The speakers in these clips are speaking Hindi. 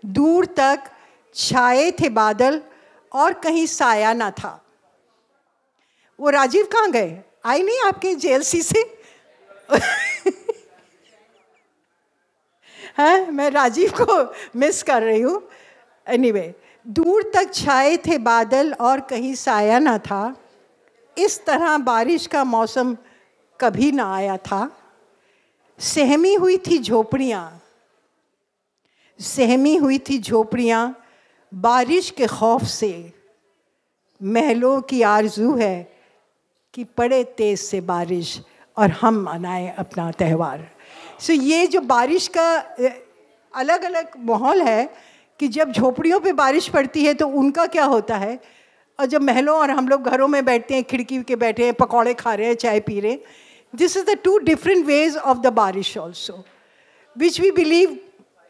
दूर तक छाए थे बादल और कहीं साया ना था। वो राजीव कहाँ गए? आई नहीं आपके जेएलसी से? हाँ, मैं राजीव को मिस कर रही हूँ। एनीवे, दूर तक छाए थे बादल और कहीं साया ना था, इस तरह बारिश का मौसम कभी ना आया था। सहमी हुई थी झोपड़ियाँ, सहमी हुई थी झोपड़ियाँ बारिश के खौफ से। महलों की आरजू है कि पड़े तेज से बारिश और हम मनाएं अपना त्यौहार। सो ये जो बारिश का अलग अलग माहौल है कि जब झोपड़ियों पे बारिश पड़ती है तो उनका क्या होता है, और जब महलों और हम लोग घरों में बैठते हैं, खिड़की के बैठे हैं, पकौड़े खा रहे हैं, चाय पी रहे हैं। This is the two different ways of the बारिश ऑल्सो, विच वी बिलीव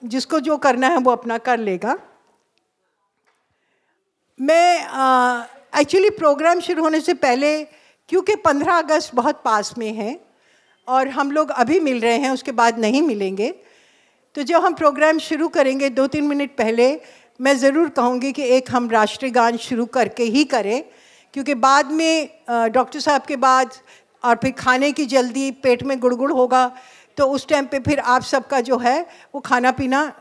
जिसको जो करना है वो अपना कर लेगा। मैं एक्चुअली प्रोग्राम शुरू होने से पहले, क्योंकि 15 अगस्त बहुत पास में है और हम लोग अभी मिल रहे हैं, उसके बाद नहीं मिलेंगे, तो जब हम प्रोग्राम शुरू करेंगे 2-3 मिनट पहले मैं ज़रूर कहूँगी कि एक हम राष्ट्रीय गान शुरू करके ही करें, क्योंकि बाद में डॉक्टर साहब के बाद और फिर खाने की जल्दी, पेट में गुड़गुड़ होगा, तो उस टाइम पे फिर आप सबका जो है वो खाना पीना,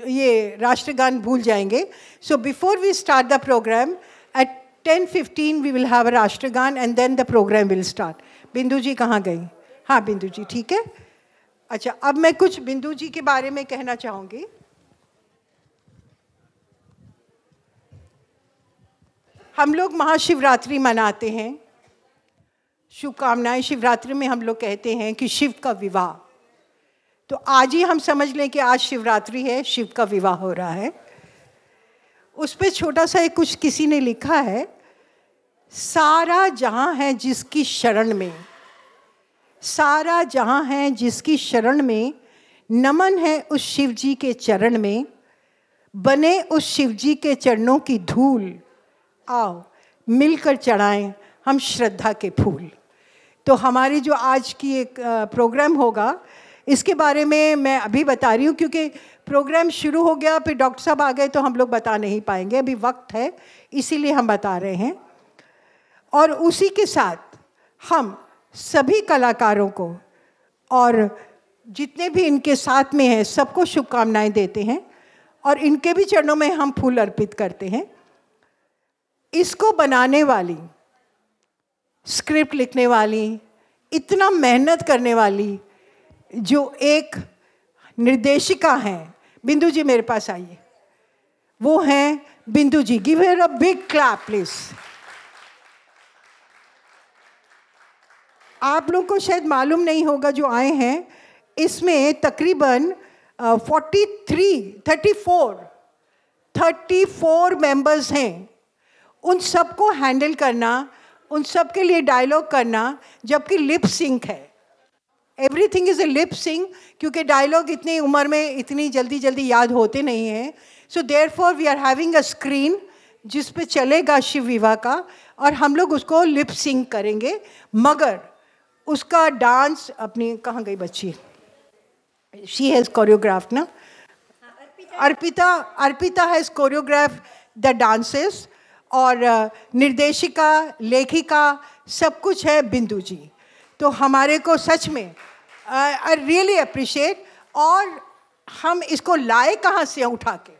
ये राष्ट्रीय गान भूल जाएंगे। So before we start the program at 10:15 we will have a राष्ट्रीय गान and then the program will start. Bindu ji कहाँ गई? हाँ बिंदु जी, ठीक है। अच्छा, अब मैं कुछ बिंदु जी के बारे में कहना चाहूँगी। हम लोग महाशिवरात्रि मनाते हैं, शुभकामनाएं। शिवरात्रि में हम लोग कहते हैं कि शिव का विवाह, तो आज ही हम समझ लें कि आज शिवरात्रि है, शिव का विवाह हो रहा है। उस पर छोटा सा एक कुछ किसी ने लिखा है, सारा जहां है जिसकी शरण में, सारा जहां है जिसकी शरण में, नमन है उस शिव जी के चरण में, बने उस शिव जी के चरणों की धूल, आओ मिलकर चढ़ाएं हम श्रद्धा के फूल। तो हमारी जो आज की एक प्रोग्राम होगा, इसके बारे में मैं अभी बता रही हूँ, क्योंकि प्रोग्राम शुरू हो गया फिर डॉक्टर साहब आ गए तो हम लोग बता नहीं पाएंगे, अभी वक्त है इसीलिए हम बता रहे हैं। और उसी के साथ हम सभी कलाकारों को और जितने भी इनके साथ में हैं सबको शुभकामनाएं देते हैं और इनके भी चरणों में हम फूल अर्पित करते हैं। इसको बनाने वाली, स्क्रिप्ट लिखने वाली, इतना मेहनत करने वाली जो एक निर्देशिका हैं, बिंदु जी मेरे पास आइए, वो हैं Bindu ji. Give her a big clap please. आप लोग को शायद मालूम नहीं होगा जो आए हैं, इसमें तकरीबन 34 मेंबर्स हैं। उन सबको हैंडल करना, उन सब के लिए डायलॉग करना, जबकि लिप सिंक है, everything is a lip sync, क्योंकि डायलॉग इतनी उम्र में इतनी जल्दी जल्दी याद होते नहीं हैं। So therefore we are having a screen जिस पे चलेगा शिव विवाह का, और हम लोग उसको लिप सिंक करेंगे। मगर उसका डांस, अपनी कहाँ गई बच्ची, शी हैज़ कोरियोग्राफ ना, Arpita has choreograph the dances, और निर्देशिका, लेखिका, सब कुछ है बिंदु जी। तो हमारे को सच में आई रियली अप्रिशिएट। और हम इसको लाए कहाँ से उठा के?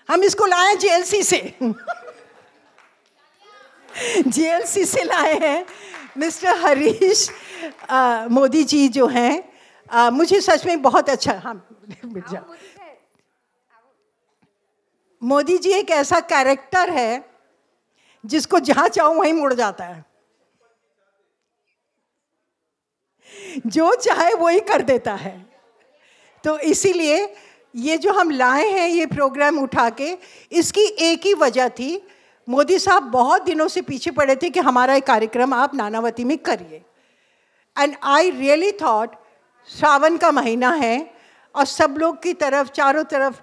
हम इसको लाए जेएलसी से। जेएलसी से लाए हैं मिस्टर हरीश मोदी जी जो हैं। मुझे सच में बहुत अच्छा, हाँ मिर्जा, मोदी जी एक ऐसा कैरेक्टर है जिसको जहाँ चाहूँ वहीं मुड़ जाता है, जो चाहे वही कर देता है। तो इसीलिए ये जो हम लाए हैं ये प्रोग्राम उठा के, इसकी एक ही वजह थी, मोदी साहब बहुत दिनों से पीछे पड़े थे कि हमारा एक कार्यक्रम आप नानावती में करिए। And I really thought, Shravan का महीना है और सब लोग की तरफ, चारों तरफ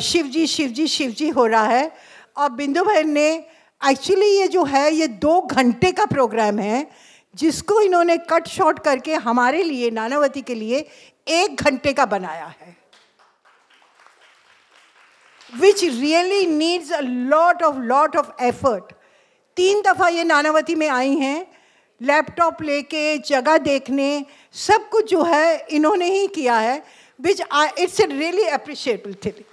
शिव जी शिव जी शिव जी हो रहा है, और बिंदु बहन ने एक्चुअली ये जो है ये 2 घंटे का प्रोग्राम है जिसको इन्होंने कट शॉर्ट करके हमारे लिए, नानावती के लिए 1 घंटे का बनाया है। which really needs a lot of effort. 3 दफ़ा ये नानावती में आई हैं, लैपटॉप लेके, जगह देखने, सब कुछ जो है इन्होंने ही किया है, which it's a really appreciable thing.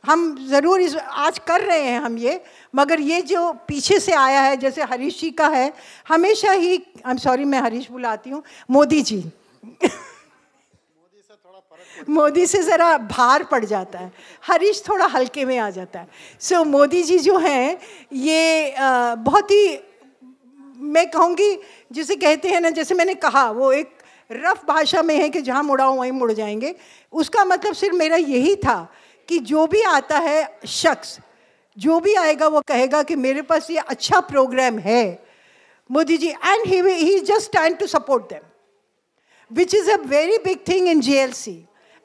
हम ज़रूर इस आज कर रहे हैं हम ये, मगर ये जो पीछे से आया है, जैसे हरीश जी का है, हमेशा ही, आई एम सॉरी मैं हरीश बुलाती हूँ, मोदी जी मोदी से ज़रा भार पड़ जाता है, हरीश थोड़ा हल्के में आ जाता है. सो मोदी जी जो हैं ये बहुत ही, मैं कहूँगी जिसे कहते हैं ना, जैसे मैंने कहा वो एक रफ भाषा में है कि जहाँ मुड़ाओ वहीं मुड़ जाएंगे. उसका मतलब सिर्फ मेरा यही था कि जो भी आता है शख्स, जो भी आएगा वो कहेगा कि मेरे पास ये अच्छा प्रोग्राम है Modi ji, and he just stand to support them, which is a very big thing in JLC,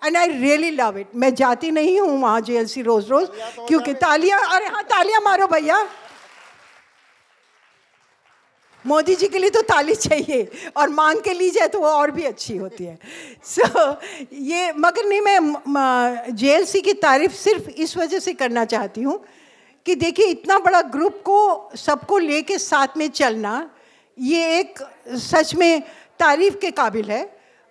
and I really love it. मैं जाती नहीं हूँ वहाँ JLC रोज़ रोज़, क्योंकि तालियां, अरे हाँ तालियां मारो भैया, मोदी जी के लिए तो ताली चाहिए, और मांग के ली जाए तो वो और भी अच्छी होती है. सो ये, मगर नहीं, मैं JLC की तारीफ सिर्फ इस वजह से करना चाहती हूँ कि देखिए इतना बड़ा ग्रुप को सबको लेके साथ में चलना, ये एक सच में तारीफ के काबिल है.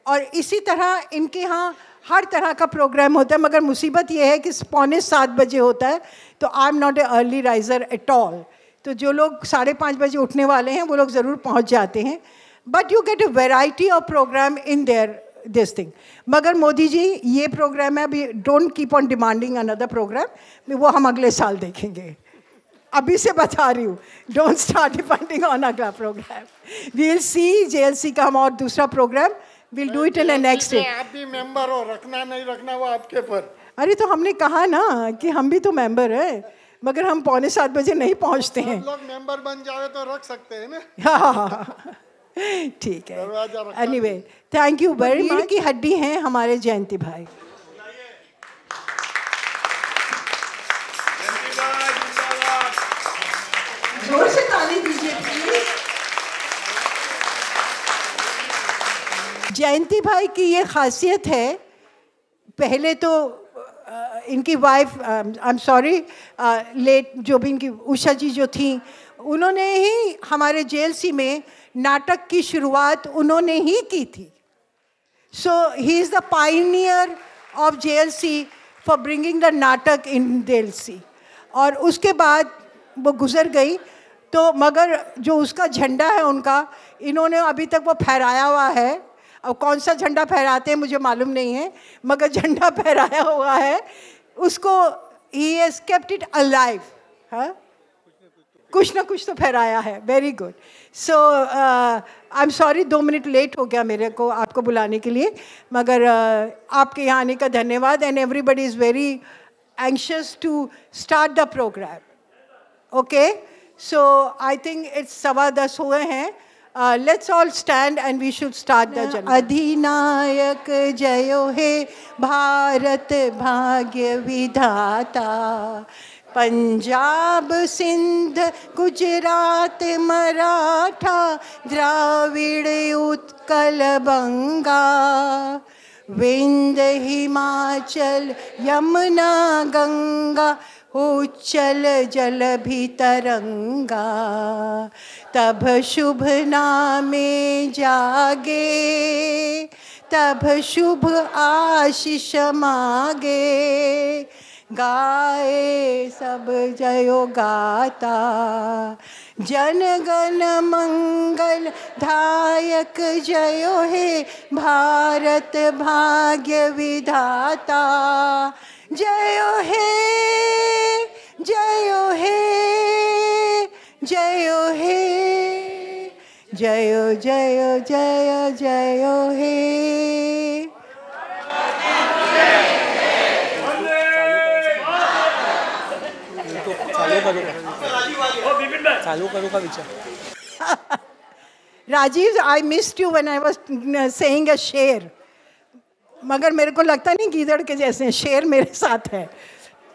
और इसी तरह इनके यहाँ हर तरह का प्रोग्राम होता है, मगर मुसीबत ये है कि 6:45 बजे होता है, तो I am not a early riser at all. तो जो लोग 5:30 बजे उठने वाले हैं वो लोग ज़रूर पहुंच जाते हैं, but you get a variety of program in there this thing. मगर मोदी जी ये प्रोग्राम है, अभी don't keep on demanding another program, वो हम अगले साल देखेंगे, अभी से बता रही हूँ, डोंट स्टार्ट डिपेंडिंग ऑन अगला program. We will see JLC का हम और दूसरा program, will do it in the next day. आप भी मेंबर हो, रखना नहीं रखना वो आपके पर. अरे तो हमने कहा ना कि हम भी तो मेंबर है, मगर हम 6:45 बजे नहीं पहुंचते हैं. लोग मेंबर बन जाए तो रख सकते हैं ना. हाँ ठीक है. Anyway, thank you very much. की हड्डी हैं हमारे जयंती भाई. जोर से ताली दीजिए प्लीज. जयंती भाई की ये खासियत है, पहले तो इनकी wife, I am sorry late, जो भी इनकी उषा जी जो थी, उन्होंने ही हमारे JLC में नाटक की शुरुआत उन्होंने ही की थी. So he is the pioneer of JLC for bringing the natak in JLC. और उसके बाद वो गुजर गई, तो मगर जो उसका झंडा है उनका, इन्होंने अभी तक वो फहराया हुआ है. अब कौन सा झंडा फहराते हैं मुझे मालूम नहीं है, मगर झंडा फहराया हुआ है उसको. He has kept it alive. हाँ, कुछ ना कुछ तो फहराया है. Very good. So I am sorry 2 minute late हो गया मेरे को आपको बुलाने के लिए, मगर आपके यहाँ आने का धन्यवाद. And everybody is very anxious to start the program. Okay, so I think it's 10:15 हुए हैं. Let's all stand and we should start the Janam. अधिनायक जयो हे भारत भाग्य विधाता, पंजाब सिंध गुजरात मराठा द्राविड़ उत्कल बंगा, विंध्य हिमाचल यमुना गंगा उच्चल जल भी तरंगा, तब शुभ नामे जागे, तब शुभ आशीष मागे, गाए सब जयो गाता, जन गण मंगल धायक जयो हे भारत भाग्य विधाता, जयो हे जयो हे जयो हे जयो जयो जयो जयो हे. चालू करू का विचार. Rajeev, I missed you when I was saying a शेर, मगर मेरे को लगता नहीं गीदड़ के जैसे शेर मेरे साथ है.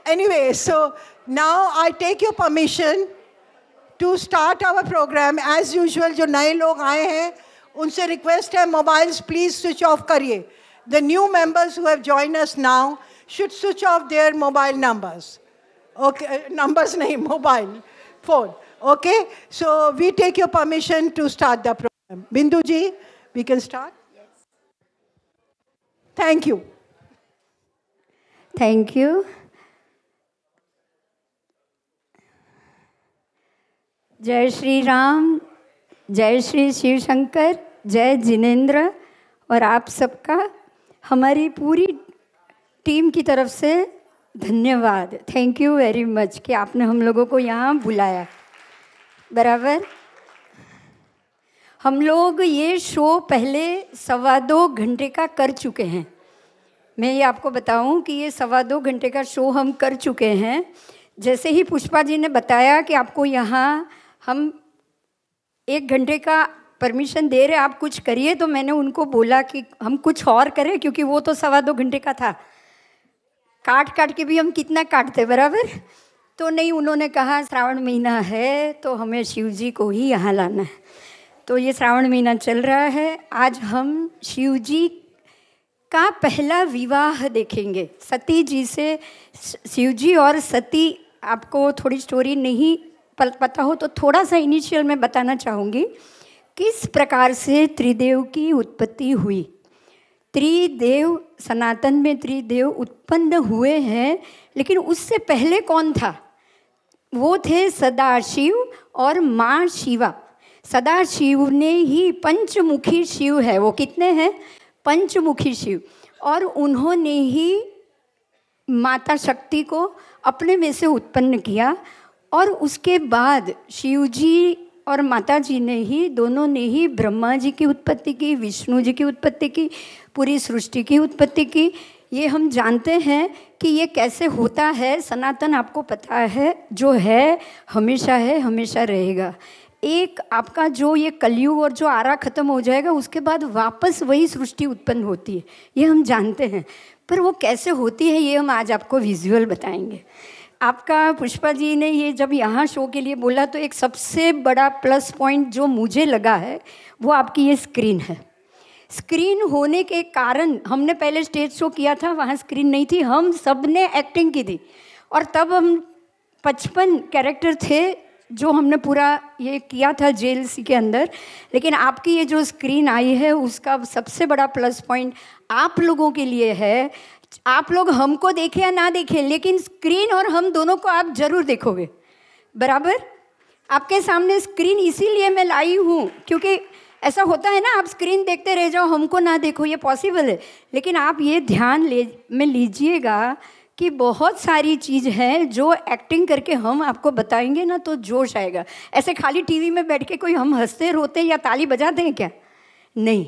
Anyway, so now I take your permission to start our program as usual. जो नए लोग आए हैं उनसे रिक्वेस्ट है, मोबाइल्स प्लीज स्विच ऑफ करिए. The new members who have joined us now should switch off their mobile numbers. Okay, numbers nahi, mobile phone. Okay, so we take your permission to start the program. Bindu ji, we can start. Yes. Thank you. Thank you. जय श्री राम, जय श्री शिव शंकर, जय जिनेंद्र और आप सबका हमारी पूरी टीम की तरफ से धन्यवाद। थैंक यू वेरी मच कि आपने हम लोगों को यहाँ बुलाया। बराबर हम लोग ये शो पहले 2.25 घंटे का कर चुके हैं। मैं ये आपको बताऊं कि ये 2.25 घंटे का शो हम कर चुके हैं। जैसे ही पुष्पा जी ने बताया कि आपको यहाँ हम 1 घंटे का परमिशन दे रहे, आप कुछ करिए, तो मैंने उनको बोला कि हम कुछ और करें, क्योंकि वो तो 2.25 घंटे का था। काट काट के भी हम कितना काटते, बराबर। तो नहीं, उन्होंने कहा श्रावण महीना है तो हमें शिव जी को ही यहाँ लाना है। तो ये श्रावण महीना चल रहा है। आज हम शिव जी का पहला विवाह देखेंगे सती जी से। शिव जी और सती, आपको थोड़ी स्टोरी नहीं पता हो तो थोड़ा सा इनिशियल मैं बताना चाहूँगी किस प्रकार से त्रिदेव की उत्पत्ति हुई। त्रिदेव, सनातन में त्रिदेव उत्पन्न हुए हैं, लेकिन उससे पहले कौन था? वो थे सदाशिव और माँ शिवा। सदाशिव ने ही पंचमुखी शिव है, वो कितने हैं? पंचमुखी शिव। और उन्होंने ही माता शक्ति को अपने में से उत्पन्न किया। और उसके बाद शिव जी और माता जी ने ही, दोनों ने ही ब्रह्मा जी की उत्पत्ति की, विष्णु जी की उत्पत्ति की, पूरी सृष्टि की उत्पत्ति की। ये हम जानते हैं कि ये कैसे होता है। सनातन आपको पता है, जो है हमेशा रहेगा। एक आपका जो ये कलयुग और जो आरा ख़त्म हो जाएगा, उसके बाद वापस वही सृष्टि उत्पन्न होती है, ये हम जानते हैं। पर वो कैसे होती है ये हम आज आपको विजुअल बताएंगे। आपका पुष्पा जी ने ये जब यहाँ शो के लिए बोला, तो एक सबसे बड़ा प्लस पॉइंट जो मुझे लगा है वो आपकी ये स्क्रीन है। स्क्रीन होने के कारण, हमने पहले स्टेज शो किया था, वहाँ स्क्रीन नहीं थी, हम सब ने एक्टिंग की थी। और तब हम 55 कैरेक्टर थे जो हमने पूरा ये किया था जेएलसी के अंदर। लेकिन आपकी ये जो स्क्रीन आई है, उसका सबसे बड़ा प्लस पॉइंट आप लोगों के लिए है। आप लोग हमको देखें या ना देखें, लेकिन स्क्रीन और हम दोनों को आप ज़रूर देखोगे, बराबर। आपके सामने स्क्रीन इसीलिए मैं लाई हूँ, क्योंकि ऐसा होता है ना, आप स्क्रीन देखते रह जाओ, हमको ना देखो, ये पॉसिबल है। लेकिन आप ये ध्यान में लीजिएगा कि बहुत सारी चीज़ है जो एक्टिंग करके हम आपको बताएंगे ना, तो जोश आएगा। ऐसे खाली टीवी में बैठ के कोई हम हंसते रोते या ताली बजाते हैं क्या? नहीं।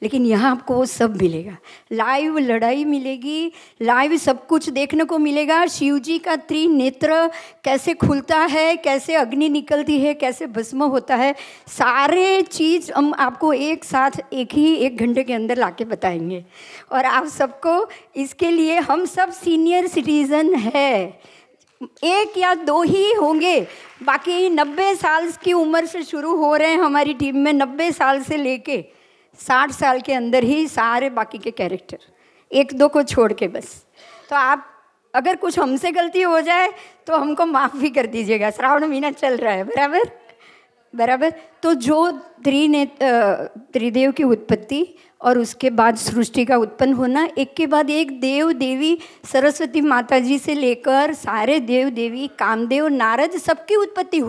लेकिन यहाँ आपको वो सब मिलेगा। लाइव लड़ाई मिलेगी, लाइव सब कुछ देखने को मिलेगा। शिव जी का त्रिनेत्र कैसे खुलता है, कैसे अग्नि निकलती है, कैसे भस्म होता है, सारे चीज़ हम आपको एक साथ एक ही 1 घंटे के अंदर लाके बताएंगे। और आप सबको इसके लिए, हम सब सीनियर सिटीज़न है, 1 या 2 ही होंगे, बाकी 90 साल की उम्र से शुरू हो रहे हैं हमारी टीम में। 90 साल से लेके 60 साल के अंदर ही सारे बाकी के कैरेक्टर, 1-2 को छोड़ के बस। तो आप अगर कुछ हमसे गलती हो जाए तो हमको माफ़ भी कर दीजिएगा। श्रावण महीना चल रहा है, बराबर बराबर। तो जो त्रिदेव की उत्पत्ति और उसके बाद सृष्टि का उत्पन्न होना, एक के बाद एक देव देवी, सरस्वती माता जी से लेकर सारे देव देवी, कामदेव, नारद, सबकी उत्पत्ति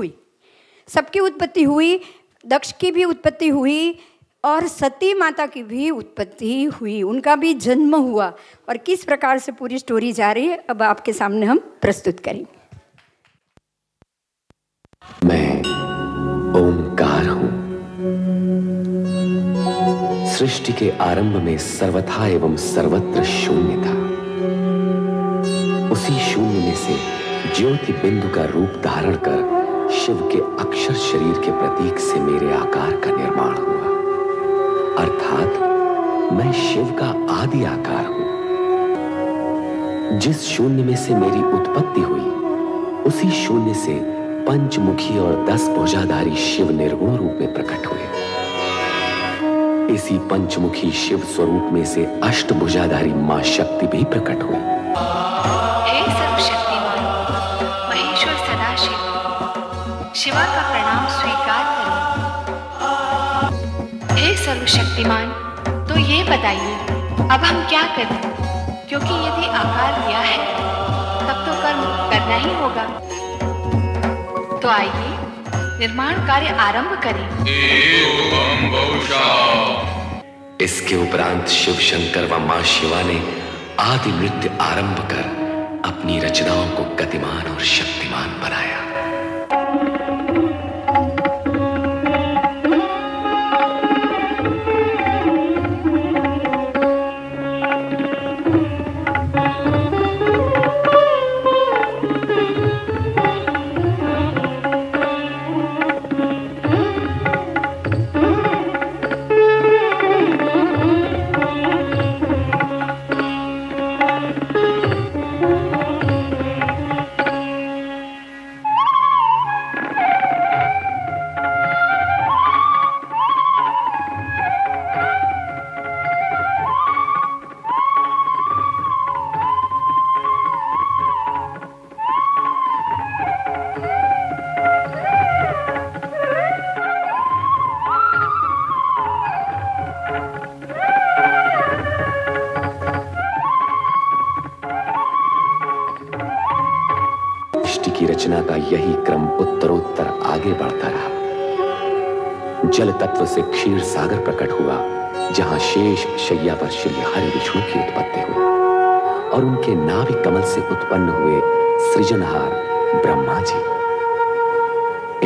हुई। दक्ष की भी उत्पत्ति हुई और सती माता की भी उत्पत्ति हुई, उनका भी जन्म हुआ। और किस प्रकार से पूरी स्टोरी जा रही है, अब आपके सामने हम प्रस्तुत करेंगे। मैं ओंकार हूं। सृष्टि के आरंभ में सर्वथा एवं सर्वत्र शून्य था। उसी शून्य में से ज्योति बिंदु का रूप धारण कर शिव के अक्षर शरीर के प्रतीक से मेरे आकार का निर्माण हुआ। अर्थात मैं शिव का आदि आकार हूं। जिस शून्य में से मेरी उत्पत्ति हुई, उसी शून्य से पंचमुखी और 10 भुजाधारी शिव निर्गुण रूप में प्रकट हुए। इसी पंचमुखी शिव स्वरूप में से अष्टभुजाधारी मां शक्ति भी प्रकट हुई। हे सर्वशक्तिमान, शिवा का प्रणाम स्वीकार करें। हे सर्वशक्तिमान, तो ये बताइए अब हम क्या करें, क्योंकि यदि आकार लिया है तब तो कर्म करना ही होगा। तो आइए निर्माण कार्य आरंभ करें। इसके उपरांत शिव शंकर व मां शिवा ने आदि नृत्य आरंभ कर अपनी रचनाओं को गतिमान और शक्तिमान बनाया। की रचना का यही क्रम उत्तरोत्तर आगे बढ़ता रहा। जल तत्व से क्षीर सागर प्रकट हुआ, जहां शेष शैया पर श्री हरि विष्णु की उत्पत्ति हुई और उनके नाभि कमल से उत्पन्न हुए सृजनहार ब्रह्मा जी।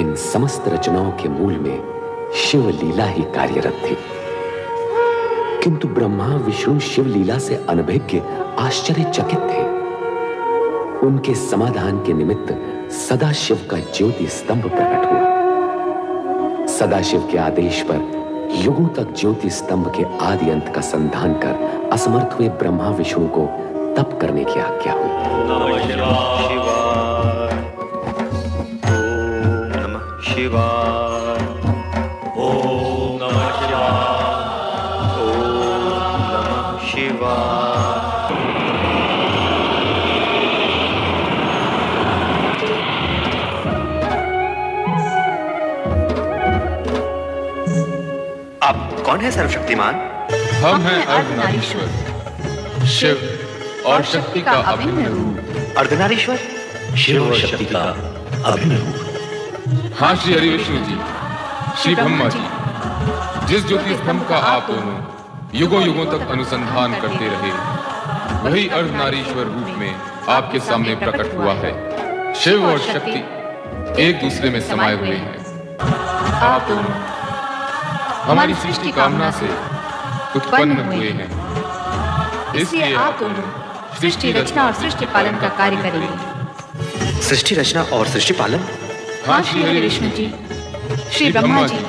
इन समस्त रचनाओं के मूल में शिव लीला ही कार्यरत थी, किंतु ब्रह्मा विष्णु शिव लीला से अनभिज्ञ आश्चर्यचकित थे। उनके समाधान के निमित्त सदाशिव का ज्योति स्तंभ प्रकट हुआ। सदाशिव के आदेश पर युगों तक ज्योति स्तंभ के आदि अंत का संधान कर असमर्थ हुए ब्रह्मा विष्णु को तप करने की आज्ञा हुई। नमः शिवाय, ओम नमः शिवाय, ओम नमः शिवाय। आप कौन है सर्वशक्तिमान? हम हैं अर्धनारीश्वर, शिव और शक्ति का अभिन्न रूप। अर्धनारीश्वर, शिव और शक्ति का अभिन्न रूप। हाँ श्री हरि विष्णु जी, श्री ब्रह्मा जी, जिस ज्योति स्तंभ का आप दोनों युगों युगों तक अनुसंधान करते रहे, वही अर्धनारीश्वर रूप में आपके सामने प्रकट हुआ है। शिव और शक्ति एक दूसरे में समाये हुए हैं। आप दोनों हमारी सृष्टि कामना से उत्पन्न हुए हैं, इसलिए आप दोनों सृष्टि रचना और सृष्टि पालन का कार्य करेंगे। सृष्टि रचना और सृष्टि पालन? हाँ श्री हरि विष्णु जी, श्री ब्रह्मा जी,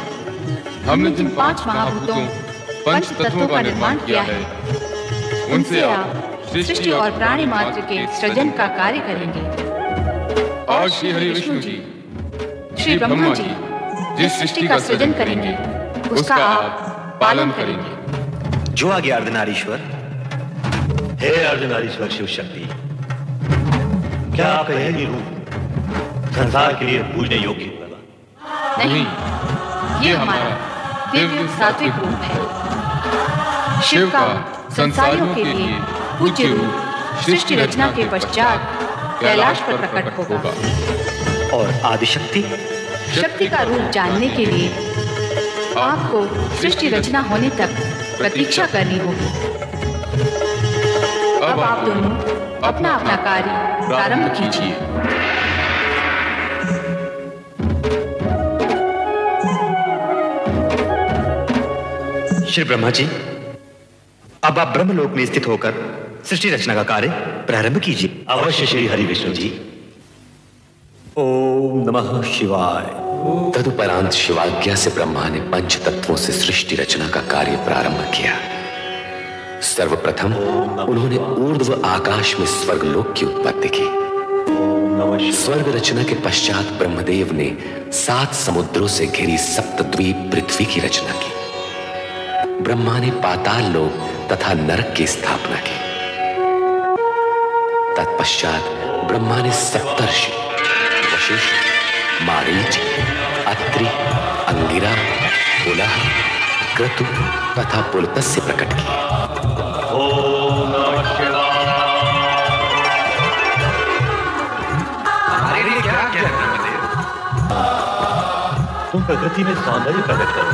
हमने जिन 5 महाभूतों पंच तत्वों का निर्माण किया है, उनसे आप सृष्टि और प्राणी मात्र के सृजन का कार्य करेंगे। और श्री हरि विष्णु जी, श्री ब्रह्मा जी, जिस सृष्टि का सृजन करेंगे उसका आप पालन करेंगे। जो आगे अर्धनारीश्वर। हे अर्धनारीश्वर शिव शक्ति, क्या आपका यही रूप संसार के लिए पूजने योग्य होगा? नहीं, ये हमारा दिव्य सात्विक रूप है। शिव का संसारियों के लिए पूज्य रूप सृष्टि रचना के पश्चात कैलाश पर प्रकट होगा। और आदिशक्ति? शक्ति का रूप जानने के लिए आपको सृष्टि रचना होने तक प्रतीक्षा करनी होगी। अब आप दोनों अपना अपना कार्य प्रारंभ कीजिए। श्री ब्रह्मा जी, अब आप ब्रह्मलोक में स्थित होकर सृष्टि रचना का कार्य प्रारंभ कीजिए। अवश्य श्री हरि विष्णु जी। ओम नमः शिवाय। तदुपरांत शिवाज्ञा से ब्रह्मा ने पंच तत्वों से सृष्टि रचना का कार्य प्रारंभ किया। सर्वप्रथम उन्होंने ऊर्ध्व आकाश में स्वर्गलोक की उत्पत्ति की। स्वर्ग रचना के पश्चात ब्रह्मदेव ने 7 समुद्रों से घिरी सप्तद्वीप पृथ्वी की रचना की। ब्रह्मा ने पाताल लोक तथा नरक की स्थापना की। तत्पश्चात ब्रह्मा ने सप्तर्षि, वशिष्ठ, मारीच, अत्रि, अंगिरा, पुलह, क्रतु तथा पुलत्स्य प्रकट किए। ओम नमः शिवाय। हमारे लिए क्या क्या है ब्रह्मदेव? तुम प्रकृति में सौंदर्य प्रकट करो।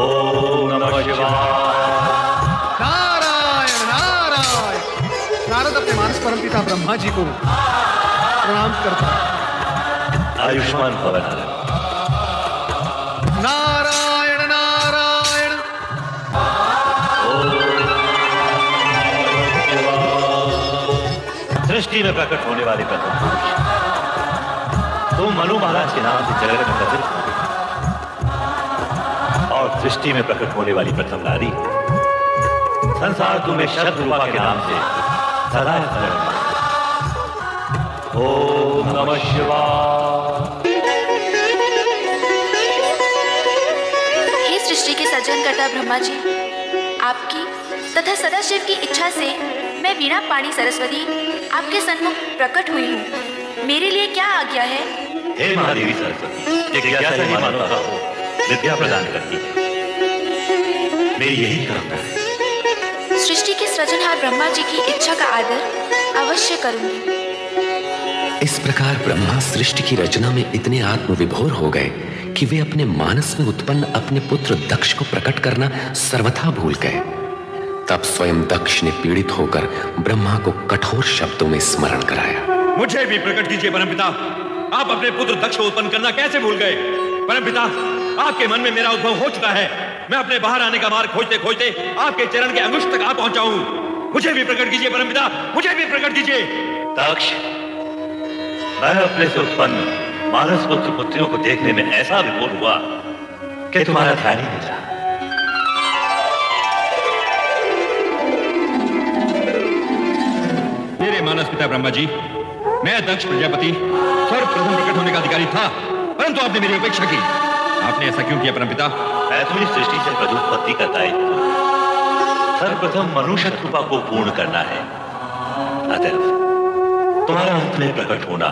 ओम नमः शिवाय। नारायण नारायण। नारद अपने मानस परमपिता ब्रह्मा जी को प्रणाम करता है। आयुष्मान भव नारद। नारायण नारायण। सृष्टि में प्रकट होने वाले प्रथम पुरुष तुम मनु महाराज के नाम से जगत में प्रचलित हो और सृष्टि में प्रकट होने वाली प्रथम नारी संसार तुम्हें शतरूपा के नाम से सदा स्मरण। ओम नमः शिवाय। हे सृष्टि के सृजनकर्ता ब्रह्मा जी, आपकी तथा सदाशिव की इच्छा से मैं वीणा पाणी सरस्वती आपके सन्मुख प्रकट हुई हूँ। मेरे लिए क्या आज्ञा है? हे महादेवी सरस्वती, जिज्ञासा ही मानवता हो विद्या प्रदान करती है। मेरी यही कामना है। सृष्टि के सृजनहार ब्रह्मा जी की इच्छा का आदर अवश्य करूंगी। इस प्रकार ब्रह्मा सृष्टि की रचना में इतने आत्मविभोर हो गए कि वे अपने मानस में उत्पन्न अपने पुत्र दक्ष को प्रकट करना सर्वथा भूल गए। तब स्वयं दक्ष ने पीड़ित होकर ब्रह्मा को कठोर शब्दों में स्मरण कराया। मुझे भी प्रकट कीजिए परमपिता। आप अपने पुत्र दक्ष को उत्पन्न करना कैसे भूल गए? परमपिता, आपके मन में मेरा उद्भव हो चुका है। मैं अपने बाहर आने का मार्ग खोजते खोजते आपके चरण के अंगुष्ठ तक आ पहुंचा हूं। मुझे भी प्रकट कीजिए परमपिता, मुझे भी प्रकट कीजिए। दक्ष, मैं अपने से उत्पन्न मानस पुत्र पुत्रियों को देखने में ऐसा विभोर हुआ कि तुम्हारा ध्यान ही नहीं रहा। मेरे मानस पिता ब्रह्मा जी, मैं दक्ष प्रजापति सर्वप्रथम प्रकट होने का अधिकारी था, परंतु आपने मेरी उपेक्षा की। आपने ऐसा क्यों किया परमपिता? मैं तुम्हें सृष्टि से प्रत्युत्पत्ति का दायित्व सर्वप्रथम मनुष्य कृपा को पूर्ण करना है। अतएव तुम्हारा अंत में प्रकट होना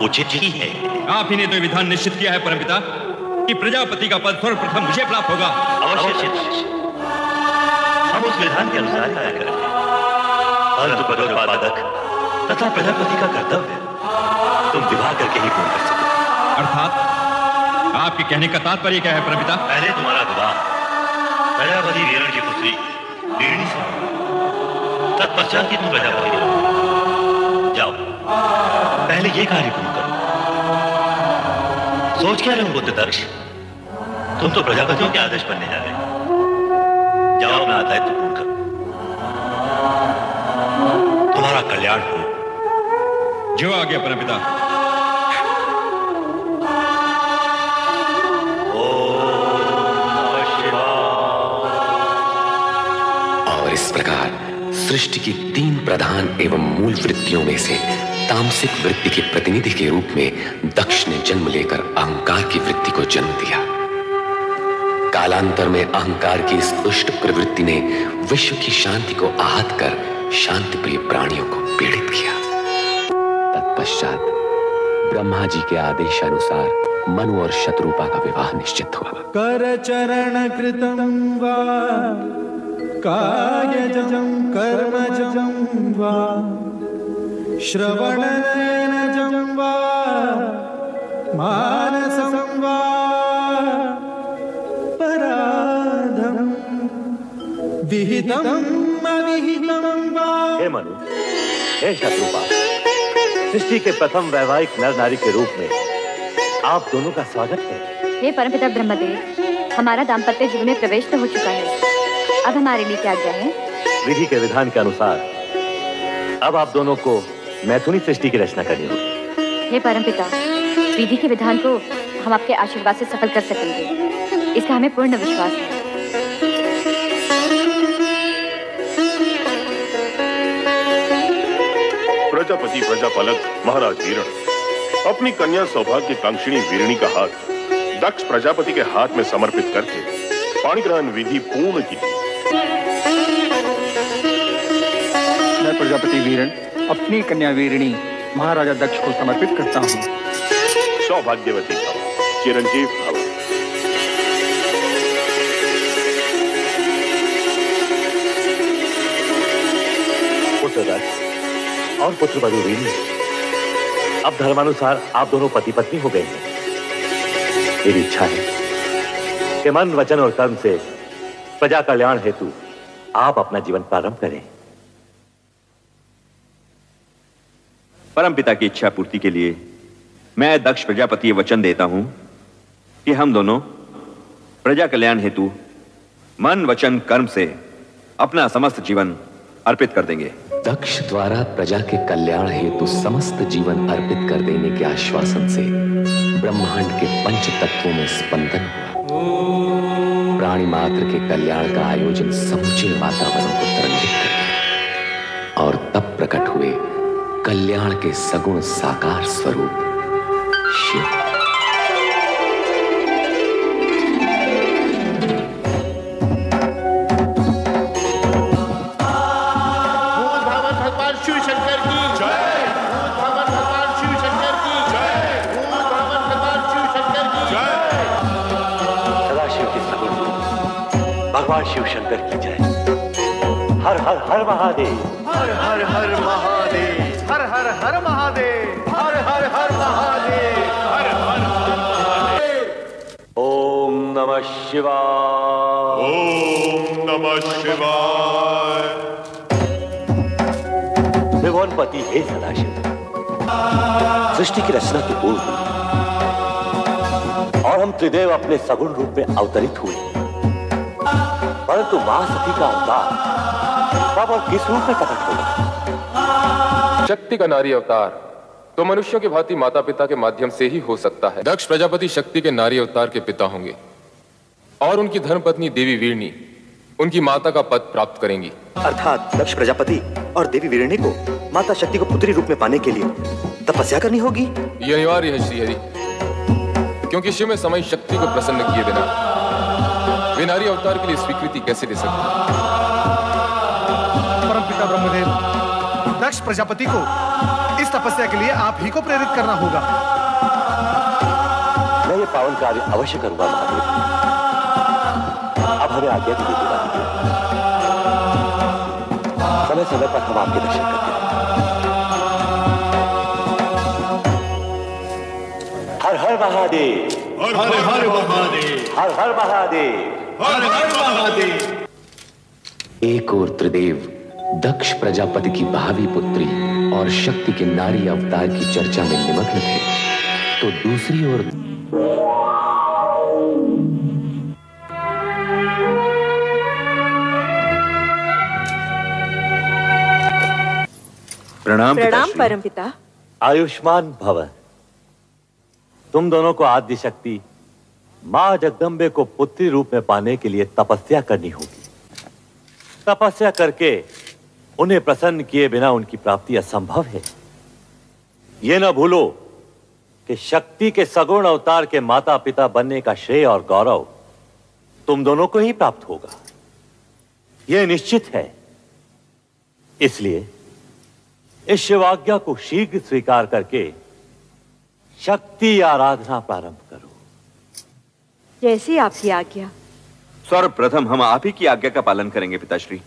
उचित ही है। आप ही ने तो विधान निश्चित किया है परमपिता कि प्रजापति का पद सर्वप्रथम मुझे प्राप्त होगा। अवश्य हम उस विधान के अनुसार कार्य करेंगे। परंतु पदोत्पादक तथा प्रजापति का कर्तव्य तुम विवाह करके ही पूर्ण कर सको। अर्थात आपके कहने का तात्पर्य क्या है परमपिता? पहले तुम्हारा विवाह प्रजापति वीरण की पुत्री वीरणी से, तत्पश्चात ही तुम प्रजापति हो। जाओ, पहले ये कार्य पूर्ण करो। सोच क्या रहे हो बुद्ध दक्ष? तुम तो प्रजापतियों के आदेश बनने जा रहे हो। जाओ, अपना दायित्व पूर्ण करो। तुम्हारा कल्याण हो। जो आ गया परमपिता। और इस प्रकार सृष्टि की 3 प्रधान एवं मूल वृत्तियों में से तामसिक वृत्ति के प्रतिनिधि के रूप में दक्ष ने जन्म लेकर अहंकार की वृत्ति को जन्म दिया। कालांतर में अहंकार की इस दुष्ट प्रवृत्ति ने विश्व की शांति को आहत कर शांति प्रिय प्राणियों को पीड़ित किया। तत्पश्चात ब्रह्मा जी के आदेशानुसार मनु और शतरूपा का विवाह निश्चित हुआ। कर चरण कृतं वा कायजं कर्मजं वा श्रवणनयनजं वा मानसं वा पराधं विहितं अविहितं वा। हे मनु, हे शतरूपा, सृष्टि के प्रथम वैवाहिक नर नारी के रूप में आप दोनों का स्वागत है। हे परमपिता ब्रह्मदेव, हमारा दाम्पत्य जीवन में प्रवेश तो हो चुका है, अब हमारे लिए क्या आज्ञा है? विधि के विधान के अनुसार अब आप दोनों को मैथुनी सृष्टि की रचना करनी होगी। हे परमपिता, विधि के विधान को हम आपके आशीर्वाद से सफल कर सकेंगे, इसका हमें पूर्ण विश्वास है। प्रजापति प्रजापालक महाराज वीरण अपनी कन्या सौभाग्य कांक्षिणी वीरणी का हाथ दक्ष प्रजापति के हाथ में समर्पित करके पाणिग्रहण विधि पूर्ण की। मैं प्रजापति वीरण अपनी कन्या वीरणी महाराजा दक्ष को समर्पित करता हूँ। सौभाग्यवती भव, चिरंजीव भव। पुत्र दक्ष और पुत्र वधू वीणी, अब धर्मानुसार आप दोनों पति पत्नी हो गए हैं। मेरी इच्छा है कि मन, वचन और कर्म से प्रजा कल्याण हेतु आप अपना जीवन प्रारंभ करें। परमपिता की इच्छा पूर्ति के लिए मैं दक्ष प्रजापति ये वचन देता हूं कि हम दोनों प्रजा कल्याण हेतु मन, वचन, कर्म से अपना समस्त जीवन अर्पित कर देंगे। दक्ष द्वारा प्रजा के कल्याण हेतु समस्त जीवन अर्पित कर देने के आश्वासन से ब्रह्मांड के पंच तत्वों में स्पंदन हुआ। प्राणी मात्र के कल्याण का आयोजन समूचे वातावरण को तरंगित कर दिया और तब प्रकट हुए कल्याण के सगुण साकार स्वरूप शिव। भगवान शिव शंकर की जय। हर हर हर महादेव, हर हर हर महादेव, हर हर हर महादेव, हर हर हर महादेव, हर हर हर महादेव। ओम नमः शिवाय, ओम नमः शिवाय। त्रिभुवनपति हे सदाशिव, सृष्टि की रचना के पूर्व और हम त्रिदेव अपने सगुण रूप में अवतरित हुए, परंतु मां सती का अवतार कब और किस रूप में प्रकट होगा? शक्ति का नारी अवतार तो मनुष्यों की भांति माता पिता के माध्यम से ही हो सकता है। दक्ष प्रजापति शक्ति के नारी अवतार के पिता होंगे और उनकी धर्मपत्नी देवी वीरणी उनकी माता का पद प्राप्त करेंगी। अर्थात दक्ष प्रजापति और देवी वीरणी को माता शक्ति को पुत्री रूप में पाने के लिए तपस्या करनी होगी। ये अनिवार्य है श्रीहरि, क्योंकि शिव में समय शक्ति को प्रसन्न किए बिना वे नारी अवतार के लिए स्वीकृति कैसे दे सकते? परमपिता ब्रह्मदेव, दक्ष प्रजापति को इस तपस्या के लिए आप ही को प्रेरित करना होगा। मैं ये पावन कार्य अवश्य करूंगा महादेव। अब हमें आज्ञा भी दीजिए। समय समय पर हम आपके दर्शन करते हैं। हर हर महादेव, हर हर हर महादेव, हर हर महादेव, हर हर महादेव। एक और त्रिदेव दक्ष प्रजापति की भावी पुत्री और शक्ति के नारी अवतार की चर्चा में निमग्न थे, तो दूसरी ओर प्रणाम परमपिता। आयुष्मान भव। तुम दोनों को आद्य शक्ति मां जगदम्बे को पुत्री रूप में पाने के लिए तपस्या करनी होगी। तपस्या करके उन्हें प्रसन्न किए बिना उनकी प्राप्ति असंभव है। यह न भूलो कि शक्ति के सगुण अवतार के माता पिता बनने का श्रेय और गौरव तुम दोनों को ही प्राप्त होगा, यह निश्चित है। इसलिए इस शिवाज्ञा को शीघ्र स्वीकार करके शक्ति आराधना प्रारंभ करो। जैसी आपकी आज्ञा। सर्वप्रथम हम आप ही की आज्ञा का पालन करेंगे पिताश्री।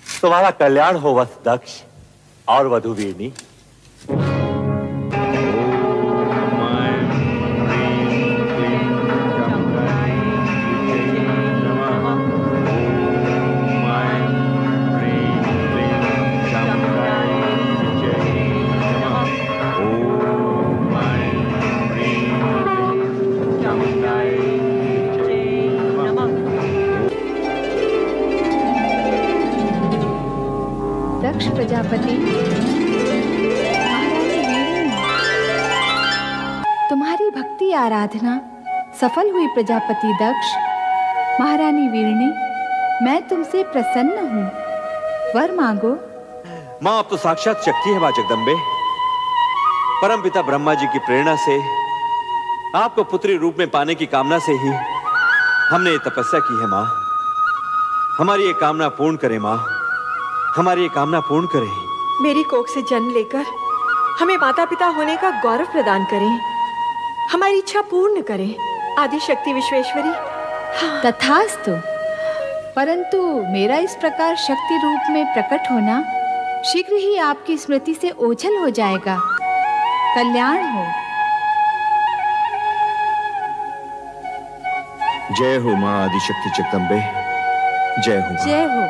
तुम्हारा कल्याण हो वत्स दक्ष और वधू वीरणी। दक्ष प्रजापति, तुम्हारी भक्ति आराधना सफल हुई। प्रजापति दक्ष, महारानी वीरणी, मैं तुमसे प्रसन्न हूँ, वर मांगो। मां अब तो साक्षात शक्ति है मां जगदम्बे। परमपिता ब्रह्मा जी की प्रेरणा से आपको पुत्री रूप में पाने की कामना से ही हमने ये तपस्या की है मां। हमारी ये कामना पूर्ण करें मां, हमारी ये कामना पूर्ण करें। मेरी कोख से जन्म लेकर हमें माता पिता होने का गौरव प्रदान करें, हमारी इच्छा पूर्ण करें। आदि शक्ति विश्वेश्वरी। तथास्तु। परंतु मेरा इस प्रकार शक्ति रूप में प्रकट होना शीघ्र ही आपकी स्मृति से ओझल हो जाएगा। कल्याण हो। जय हो मां आदिशक्ति जगदम्बे, जय हो। जय हो।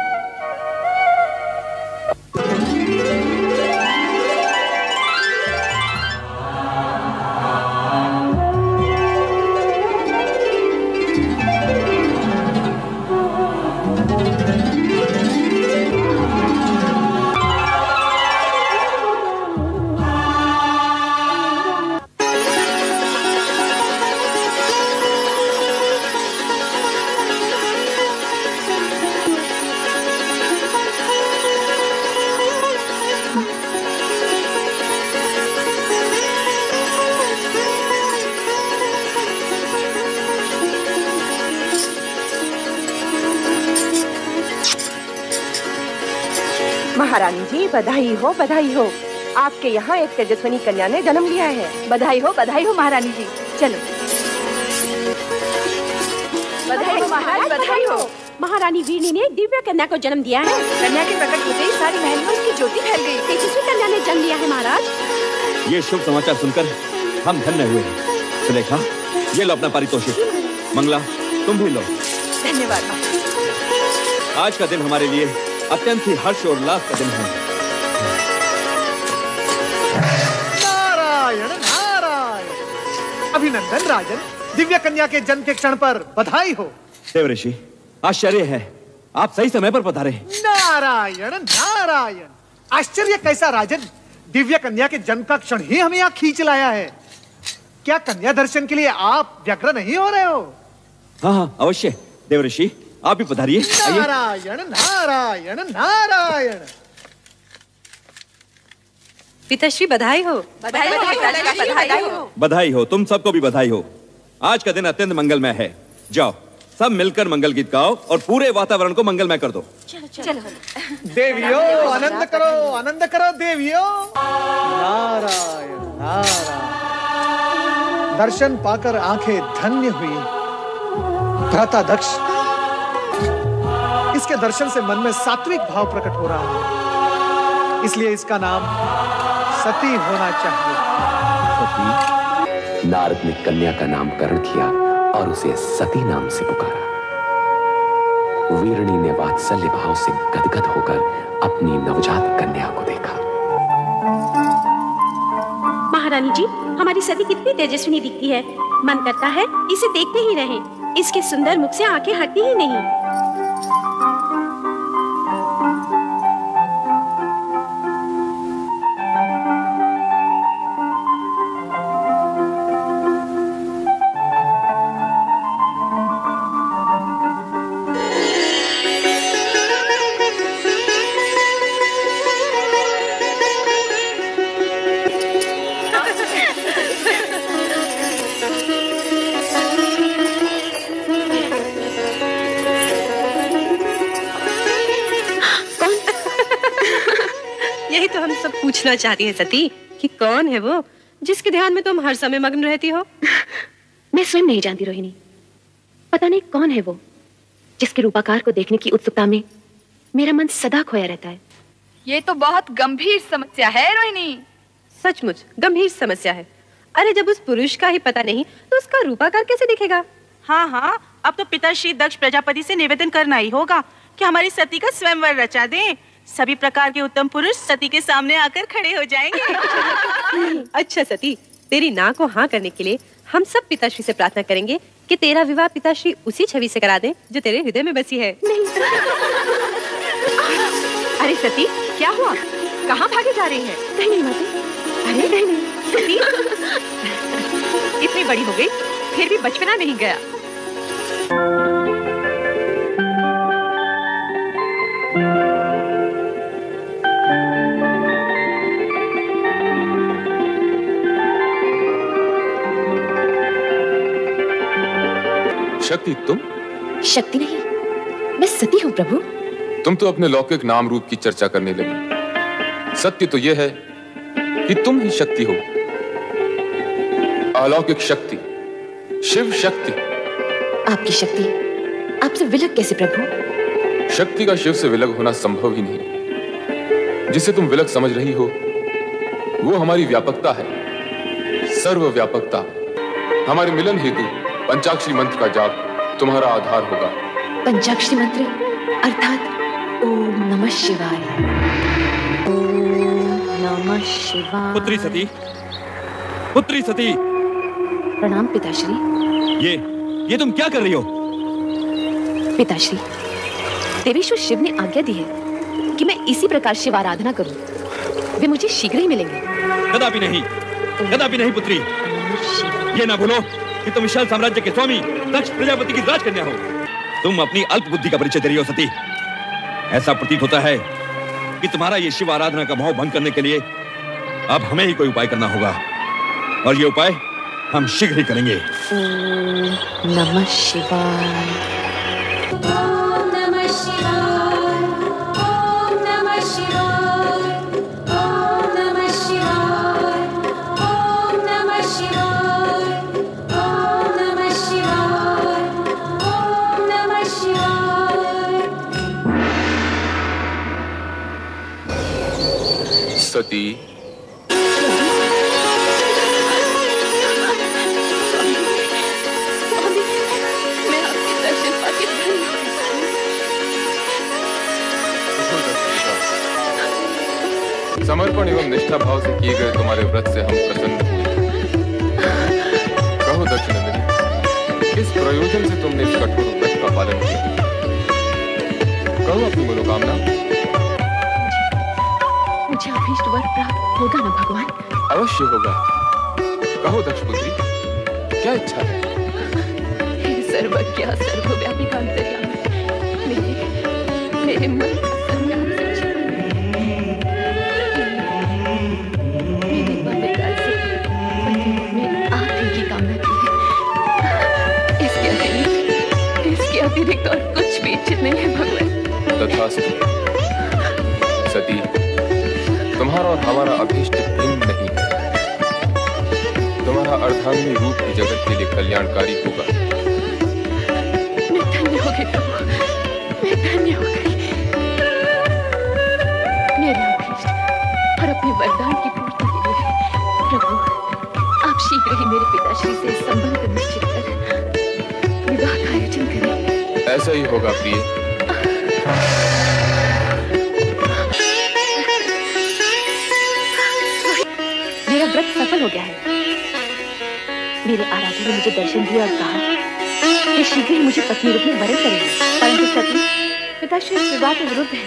महारानी जी बधाई हो, बधाई हो। आपके यहाँ एक तेजस्विनी कन्या ने जन्म लिया है। बधाई हो महारानी जी। चलो। बधाई हो महाराज, बधाई हो। महारानी वीरनी ने एक दिव्य कन्या को जन्म दिया है। कन्या के प्रकट होते ही सारी महल में उसकी ज्योति फैल गई। तेजस्वी कन्या ने जन्म लिया है महाराज। ये शुभ समाचार सुनकर हम धन्य हुए हैं। सुलेखा, ये लो अपना पारितोषिक। मंगला, तुम भी लो। धन्यवाद। आज का दिन हमारे लिए अत्यंत ही हर्ष और उल्लास का दिन है। नारायण नारायण। अभिनंदन राजन, दिव्य कन्या के जन्म के क्षण पर बधाई हो। देवऋषि, आश्चर्य है, आप सही समय पर पधारे। नारायण नारायण। आश्चर्य कैसा राजन, दिव्य कन्या के जन्म का क्षण ही हमें यहाँ खींच लाया है। क्या कन्या दर्शन के लिए आप व्यग्र नहीं हो रहे हो? हाँ हाँ अवश्य। देवऋषि, आप भी पधारिए। नारायण नारायण नारायण। पिताश्री बधाई हो। बधाई हो, बधाई हो। बधाई हो, तुम सबको भी बधाई हो। आज का दिन अत्यंत मंगलमय है। जाओ सब मिलकर मंगल गीत गाओ और पूरे वातावरण को मंगलमय कर दो। चलो। देवियों आनंद करो देवियों। नारायण नारायण। दर्शन पाकर आंखें धन्य हुई। भ्राता दक्ष, इसके दर्शन से मन में सात्विक भाव प्रकट हो रहा है, इसलिए इसका नाम सती होना चाहिए। सती? नारद ने कन्या का नामकरण किया और उसे सती नाम से पुकारा। वीरणी ने वात्सल्य भाव से गदगद होकर अपनी नवजात कन्या को देखा। महारानी जी, हमारी सती कितनी तेजस्विनी दिखती है। मन करता है इसे देखते ही रहें। इसके सुंदर मुख से आंखें हटती ही नहीं। पूछना चाहती है सती कि कौन है वो जिसके ध्यान में तुम हर समय मग्न रहती हो? मैं स्वयं नहीं जानती रोहिणी। पता नहीं कौन है वो जिसके रूपाकार को देखने की उत्सुकता में मेरा मन सदा खोया रहता है। ये तो बहुत गंभीर समस्या है रोहिणी। सचमुच गंभीर समस्या है। अरे जब उस पुरुष का ही पता नहीं तो उसका रूपाकार कैसे दिखेगा? हाँ हाँ, अब तो पिताश्री दक्ष प्रजापति से निवेदन करना ही होगा कि हमारी सती का स्वयंवर रचा दें। सभी प्रकार के उत्तम पुरुष सती के सामने आकर खड़े हो जाएंगे। अच्छा सती, तेरी ना को हाँ करने के लिए हम सब पिताश्री से प्रार्थना करेंगे कि तेरा विवाह पिताश्री उसी छवि से करा दें जो तेरे हृदय में बसी है। अरे सती, क्या हुआ? कहाँ भागे जा रही है? नहीं माता। अरे नहीं सती, इतनी बड़ी हो गई फिर भी बचपना नहीं गया। शक्ति तुम? शक्ति नहीं, मैं सती हूँ प्रभु। तुम तो अपने लौकिक नाम रूप की चर्चा करने लगी। सत्य तो यह है कि तुम ही शक्ति हो, अलौकिक शक्ति, शिव शक्ति। आपकी शक्ति आपसे विलग कैसे प्रभु? शक्ति का शिव से विलग होना संभव ही नहीं। जिसे तुम विलग समझ रही हो वो हमारी व्यापकता है, सर्वव्यापकता। हमारे मिलन हेतु पंचाक्षरी मंत्र का जाप तुम्हारा आधार होगा। पंचाक्षरी मंत्र अर्थात ओम नमः शिवाय। ओम नमः शिवाय। पुत्री सती, पुत्री सती। प्रणाम पिताश्री। ये तुम क्या कर रही हो? पिताश्री, देवेश्वर शिव ने आज्ञा दी है कि मैं इसी प्रकार शिव आराधना करूं। वे मुझे शीघ्र ही मिलेंगे। कदापि नहीं, कदापि नहीं पुत्री। ये ना भूलो कि तुम विशाल साम्राज्य के स्वामी दक्ष प्रजापति की राजकन्या हो। तुम अपनी अल्प बुद्धि का परिचय दे रही हो सती। ऐसा प्रतीत होता है कि तुम्हारा ये शिव आराधना का मोह भंग करने के लिए अब हमें ही कोई उपाय करना होगा, और ये उपाय हम शीघ्र ही करेंगे। ओम नमः शिवाय। सती, समर्पण एवं निष्ठा भाव से किए गए तुम्हारे व्रत से हम प्रसन्न हुए। कहो दक्षिणंदिनी, किस प्रयोजन से तुमने इस कठोर व्रत का पालन किया? कहो अपनी मनोकामना। मुझे अभीष्ट वर प्राप्त होगा ना भगवान? अवश्य होगा। कहो दक्षपुत्री, क्या इच्छा है? हे सर्वज्ञ सर्वव्यापी अंतर्यामी, मेरे मन अतिरिक्त और कुछ भी इच्छित नहीं है भगवान। तथास्तु। सती, तुम्हारा और हमारा अभीष्ट भिन्न नहीं है। तुम्हारा अर्धांगिनी रूप ही जगत के लिए कल्याणकारी होगा। मैं धन्य हो गई प्रभु, मैं धन्य हो गई। मेरे अभीष्ट और अपने वरदान की पूर्ति के लिए प्रभु आप शीघ्र ही मेरे पिताश्री से संबंध निश्चित कर विवाह का आयोजन करें। ऐसा ही होगा प्रिय। मेरा व्रत सफल हो गया है। मेरे आराध्य ने मुझे दर्शन दिया और कहा कि शीघ्र ही मुझे पत्नी रूप में वरण करेंगे। परंतु सती, पिताश्री इस विवाह के विरुद्ध है।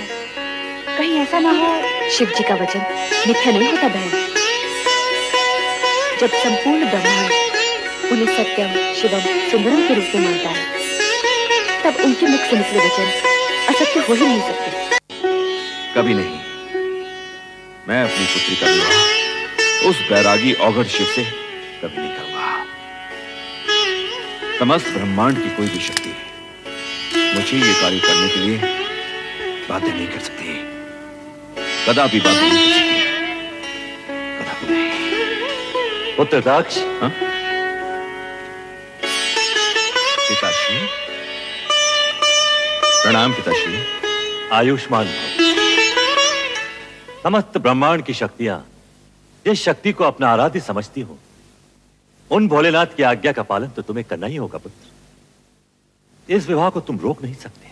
कहीं ऐसा ना हो शिव जी का वचन मिथ्या नहीं होता बहन। जब संपूर्ण ब्रह्मांड उन्हें सत्यम शिवम सुंदरम के रूप में मानता है, तब उनके मुख से निकले वचन असत्य हो ही नहीं सकते। कभी नहीं। मैं अपनी पुत्री का विवाह उस बैरागी औघड़ शिव से कभी नहीं करूंगा। समस्त ब्रह्मांड की कोई भी शक्ति मुझे ये कार्य करने के लिए बाध्य नहीं कर सकती। कदापि बाध्य नहीं कर सकती। कदापि नहीं। पुत्र दक्ष। पिताश्री। प्रणाम पिताश्री। आयुष्मान भव। समस्त ब्रह्मांड की शक्तियां जिस शक्ति को अपना आराध्य समझती हो, उन भोलेनाथ की आज्ञा का पालन तो तुम्हें करना ही होगा पुत्र। इस विवाह को तुम रोक नहीं सकते।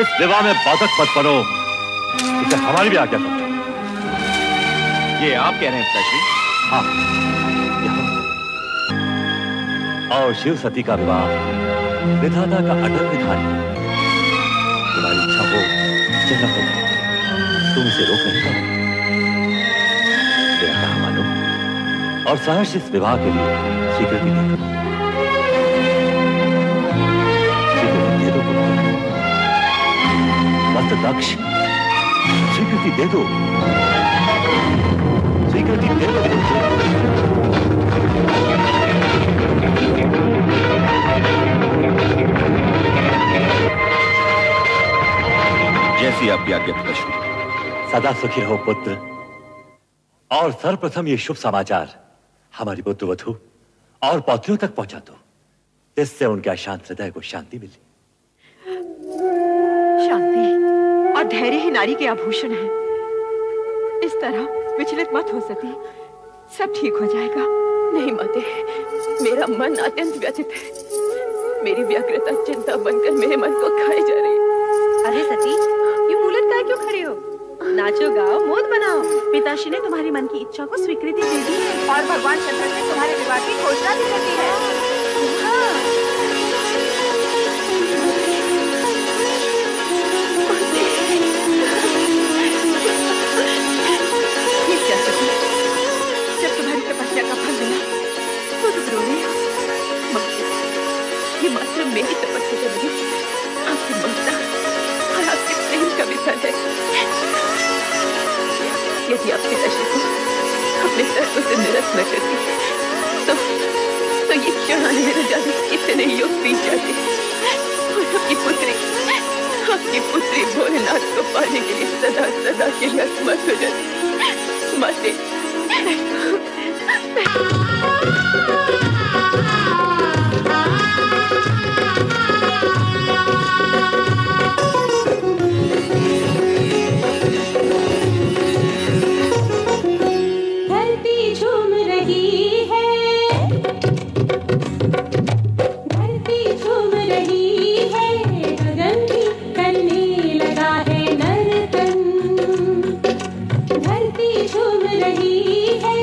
इस विवाह में बाधक मत बनो, इसे हमारी भी आज्ञा करो। ये आप कह रहे हैं पिताश्री? हाँ। और शिव सती का विवाह विधाता का अटल विधान है। तुम्हारी इच्छा हो चाहे न हो, तुम इसे रोक नहीं पाओ। मेरा कहा मानो और सहर्ष इस विवाह के लिए स्वीकृति दे दो। स्वीकृति दे दो पुत्र दक्ष, स्वीकृति दे दो। स्वीकृति दे दो। जैसी आपकी आज्ञा पिताश्री, सदा सुखी रहो पुत्र। और सर्वप्रथम ये शुभ समाचार हमारी पुत्र वधू और पौत्रियों तक पहुंचा दो, जिससे उनके अशांत हृदय को शांति मिले। शांति और धैर्य ही नारी के आभूषण है। इस तरह विचलित मत हो सती, सब ठीक हो जाएगा। नहीं माते, मेरा मन अत्यंत व्यथित है। मेरी व्यग्रता चिंता बनकर मेरे मन को खाई जा रही है। अरे सती, ये मूलत काय क्यों खड़े हो? नाचो गाओ, मोद बनाओ। पिताश्री ने तुम्हारी मन की इच्छा को स्वीकृति दे दी है और भगवान शंकर ने तुम्हारे विवाह की घोषणा भी कर दी है। ये क्या सती, जब तुम्हारी तपस्या का फल मिला तो तुम रो रही हो? ये मात्र मेरी तपस्या का नहीं, आपकी ममता और आपके प्रेम का भी फल है। यदि आप पिताश्री को अपने तत्व से निरस्त न करती तो ये क्षण आने में जाने कितने युग बीत जाते और आपकी पुत्री भोलेनाथ को पाने के लिए सदा सदा के लिए असमर्थ हो जाती। माते झूम रही है,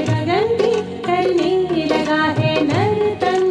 गगन भी करने लगा है नर्तन।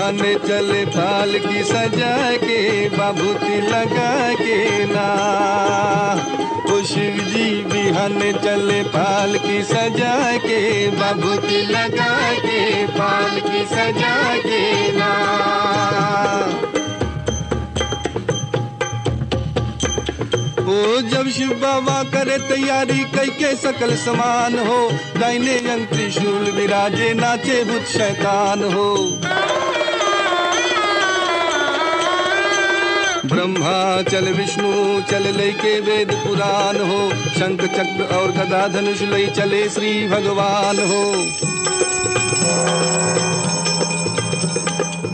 बिहाने चले पालकी सजा के बाबूती लगा के ना। ओ शिव जी बिहाने चले पालकी सजा के बाबूती लगा के पालकी सजा के ना। ओ जब शिव बाबा करे तैयारी कई के सकल समान हो, दाहिने अंग त्रिशूल विराजे नाचे भूत शैतान हो। ब्रह्मा चल विष्णु चल लई के वेद पुराण हो, शंख चक्र और गदा धनुष लई चले श्री भगवान हो।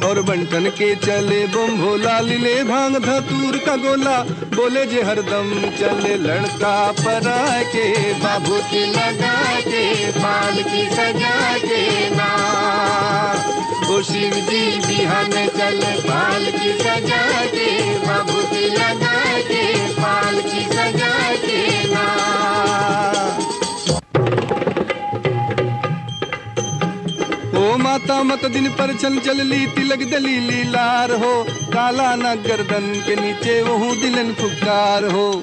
और बंटन के चले बम भोला लीले भांग धतूर का गोला, बोले जे हरदम चले लड़का परा के बाबूती लगा के पालकी सजा के ना। ओ शिव जी बिहाने चले पालकी सजा के बाबूती लगा के पालकी सजा के ना। ओ माता मत दिन पर चल चल ली तिलक दलीली लार हो, काला न गर्दन के नीचे वहू दिलन फुकार हो।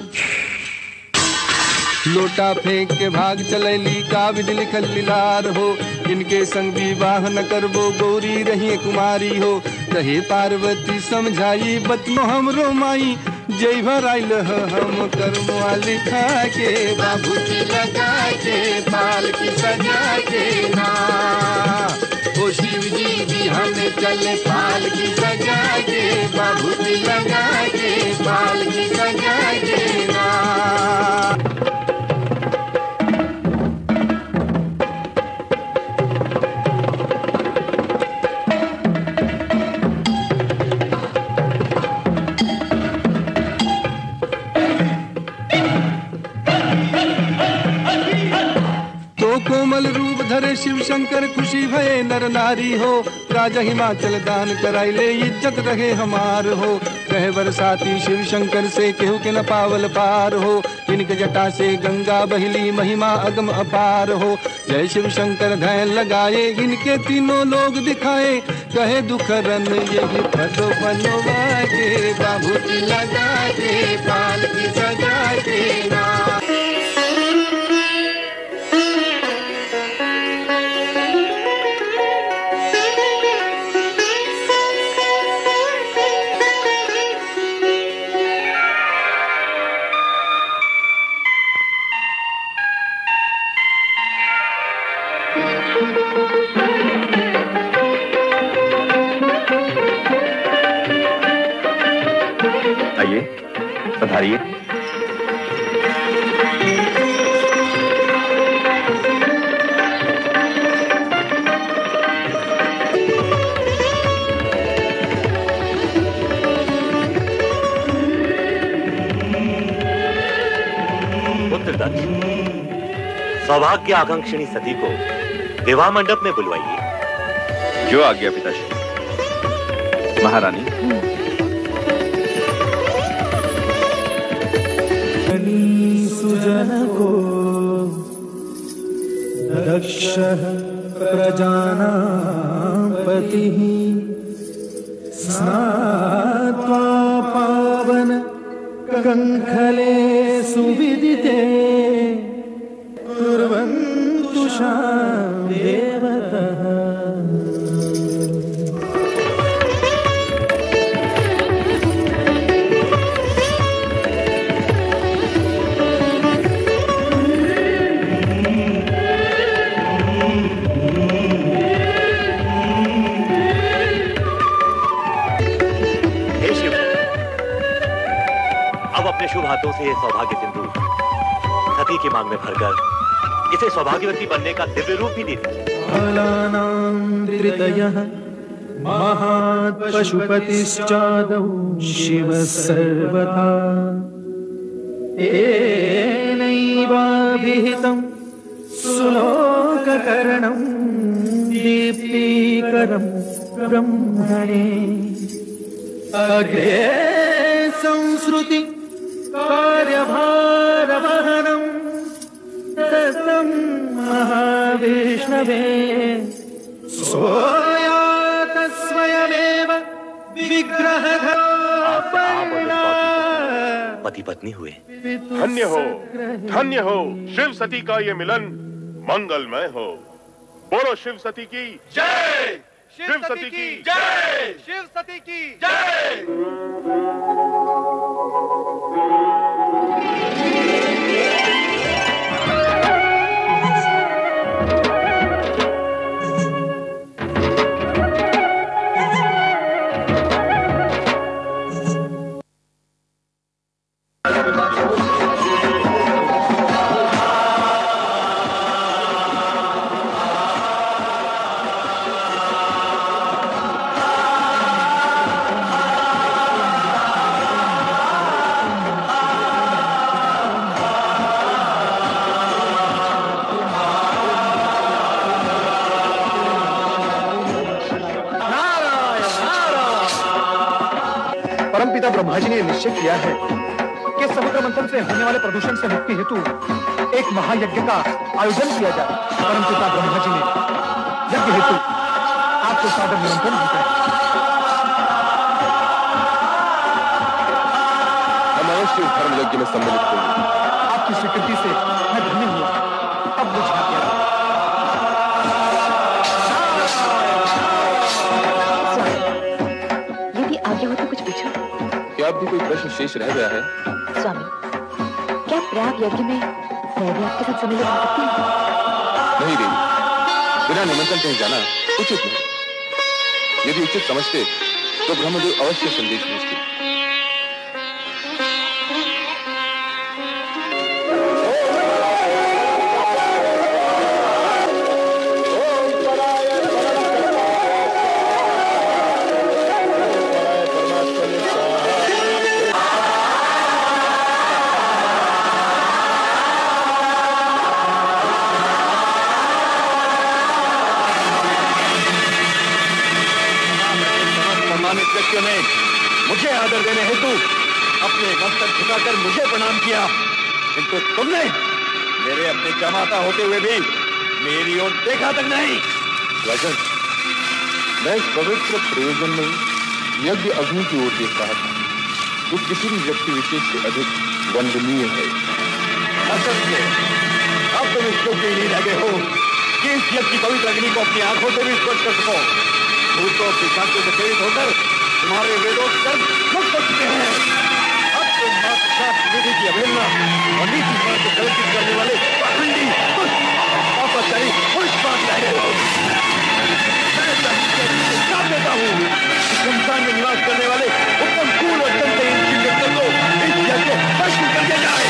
लोटा फेंक के भाग चलैली का विधि लिखल लीलार हो, इनके संग विवाह न करबो गौरी रही कुमारी हो। कहे पार्वती समझाई बतनो हमरो माई, जय भराइल हम कर्मवा लिखा के बाबूती लगा के पालकी सजा के ना। ओ शिव जी बिहाने चले पालकी सजा के बाबूती लगा के पालकी सजा के ना। कोमल रूप धरे शिव शंकर खुशी भये नर नारी हो, राजा हिमाचल दान कराइले इज्जत रहे हमार हो। कहे बरसाती शिव शंकर से केहू के न पावल पार हो, इनके जटा से गंगा बहली महिमा अगम अपार हो। जय शिव शंकर ध्यान लगाए इनके तीनों लोग दिखाए, कहे दुखरन यही पदो बनवा के बाबूती लगा के पालकी सजा के ना। आइए, पधारिए। पुत्र दक्ष, सौभाग्य आकांक्षिणी सती को विवाह मंडप में बुलवाइए। जो आज्ञा पिताश्री। महारानी। सुजन को दक्ष प्रजानां पतिः, स्नात्वा पावन कंखले सुविदिते, कुर्वन्तु शां देवतः। अपने शुभ हाथों से सौभाग्य सिंदूर सती की मांग में भरकर इसे सौभाग्यवती बनने का दिव्य रूप भी दे दीजिए। महात् पशुपतिश्चादौ शिव सर्वथा, एनैवाभिहितं सुलोककरणं दीप्तिकरं ब्रह्मणे। अग्रे संस्कृति कार्यभारवहनं दत्तं महाविष्णवे, सोयात स्वयमेव पति पत्नी हुए। धन्य हो शिव सती का ये मिलन मंगलमय हो। बोलो शिव सती की जय, शिव सती की जय, शिव सती की जय। परमपिता ब्रह्मा जी ने निश्चय किया है कि समुद्र मंथन से होने वाले प्रदूषण से मुक्ति हेतु एक महायज्ञ का आयोजन किया जाए। परमपिता ब्रह्मा जी ने यज्ञ हेतु आपको सादर निमंत्रण देते हैं। हम अवश्य इस धर्म यज्ञ में सम्मिलित होंगे। आपकी स्वीकृति से मैं धन्य हुआ। अब मुझे आज्ञा दो। यदि आज्ञा हो तो कुछ पूछो। क्या अब भी कोई प्रश्न शेष रह गया है? स्वामी, क्या प्रयाग यज्ञ में मैं भी आपके साथ सम्मिलित हो सकती हूँ? नहीं देवी, बिना निमंत्रण कहीं जाना उचित नहीं। यदि उचित समझते तो ब्रह्मदेव अवश्य संदेश भेजते। ने मुझे आदर देने हेतु अपने मस्तक झुकाकर मुझे प्रणाम किया, किंतु तुमने मेरे अपने जमाता होते हुए भी मेरी ओर देखा तक नहीं। राजन, मैं पवित्र प्रयोजन में यज्ञ अग्नि की ओर देख रहा था, जो किसी भी व्यक्ति विशेष से अधिक वंदनीय है। असत्य, अब तुम इस लोग के लिए लगे हो कि इस यज्ञ की पवित्र अग्नि को अपनी आंखों से भी स्पर्श कर सको। भूतों की शांति से प्रेरित होकर तुम्हारे वेदों कर्म मुक्त हो चुके हैं। अब तुम मातृशास्त्र विधि की अवहेलना और नीति मार्ग को कलंकित करने वाले पाखंडी पापाचारी पुरुषवाद रहे हो। मैं साथ देता हूँ संसार में निवास करने वाले उत्तम फूल और चंद्रहीन जीव व्यक्तियों को इस यज्ञ को भस्म कर दिया जाए।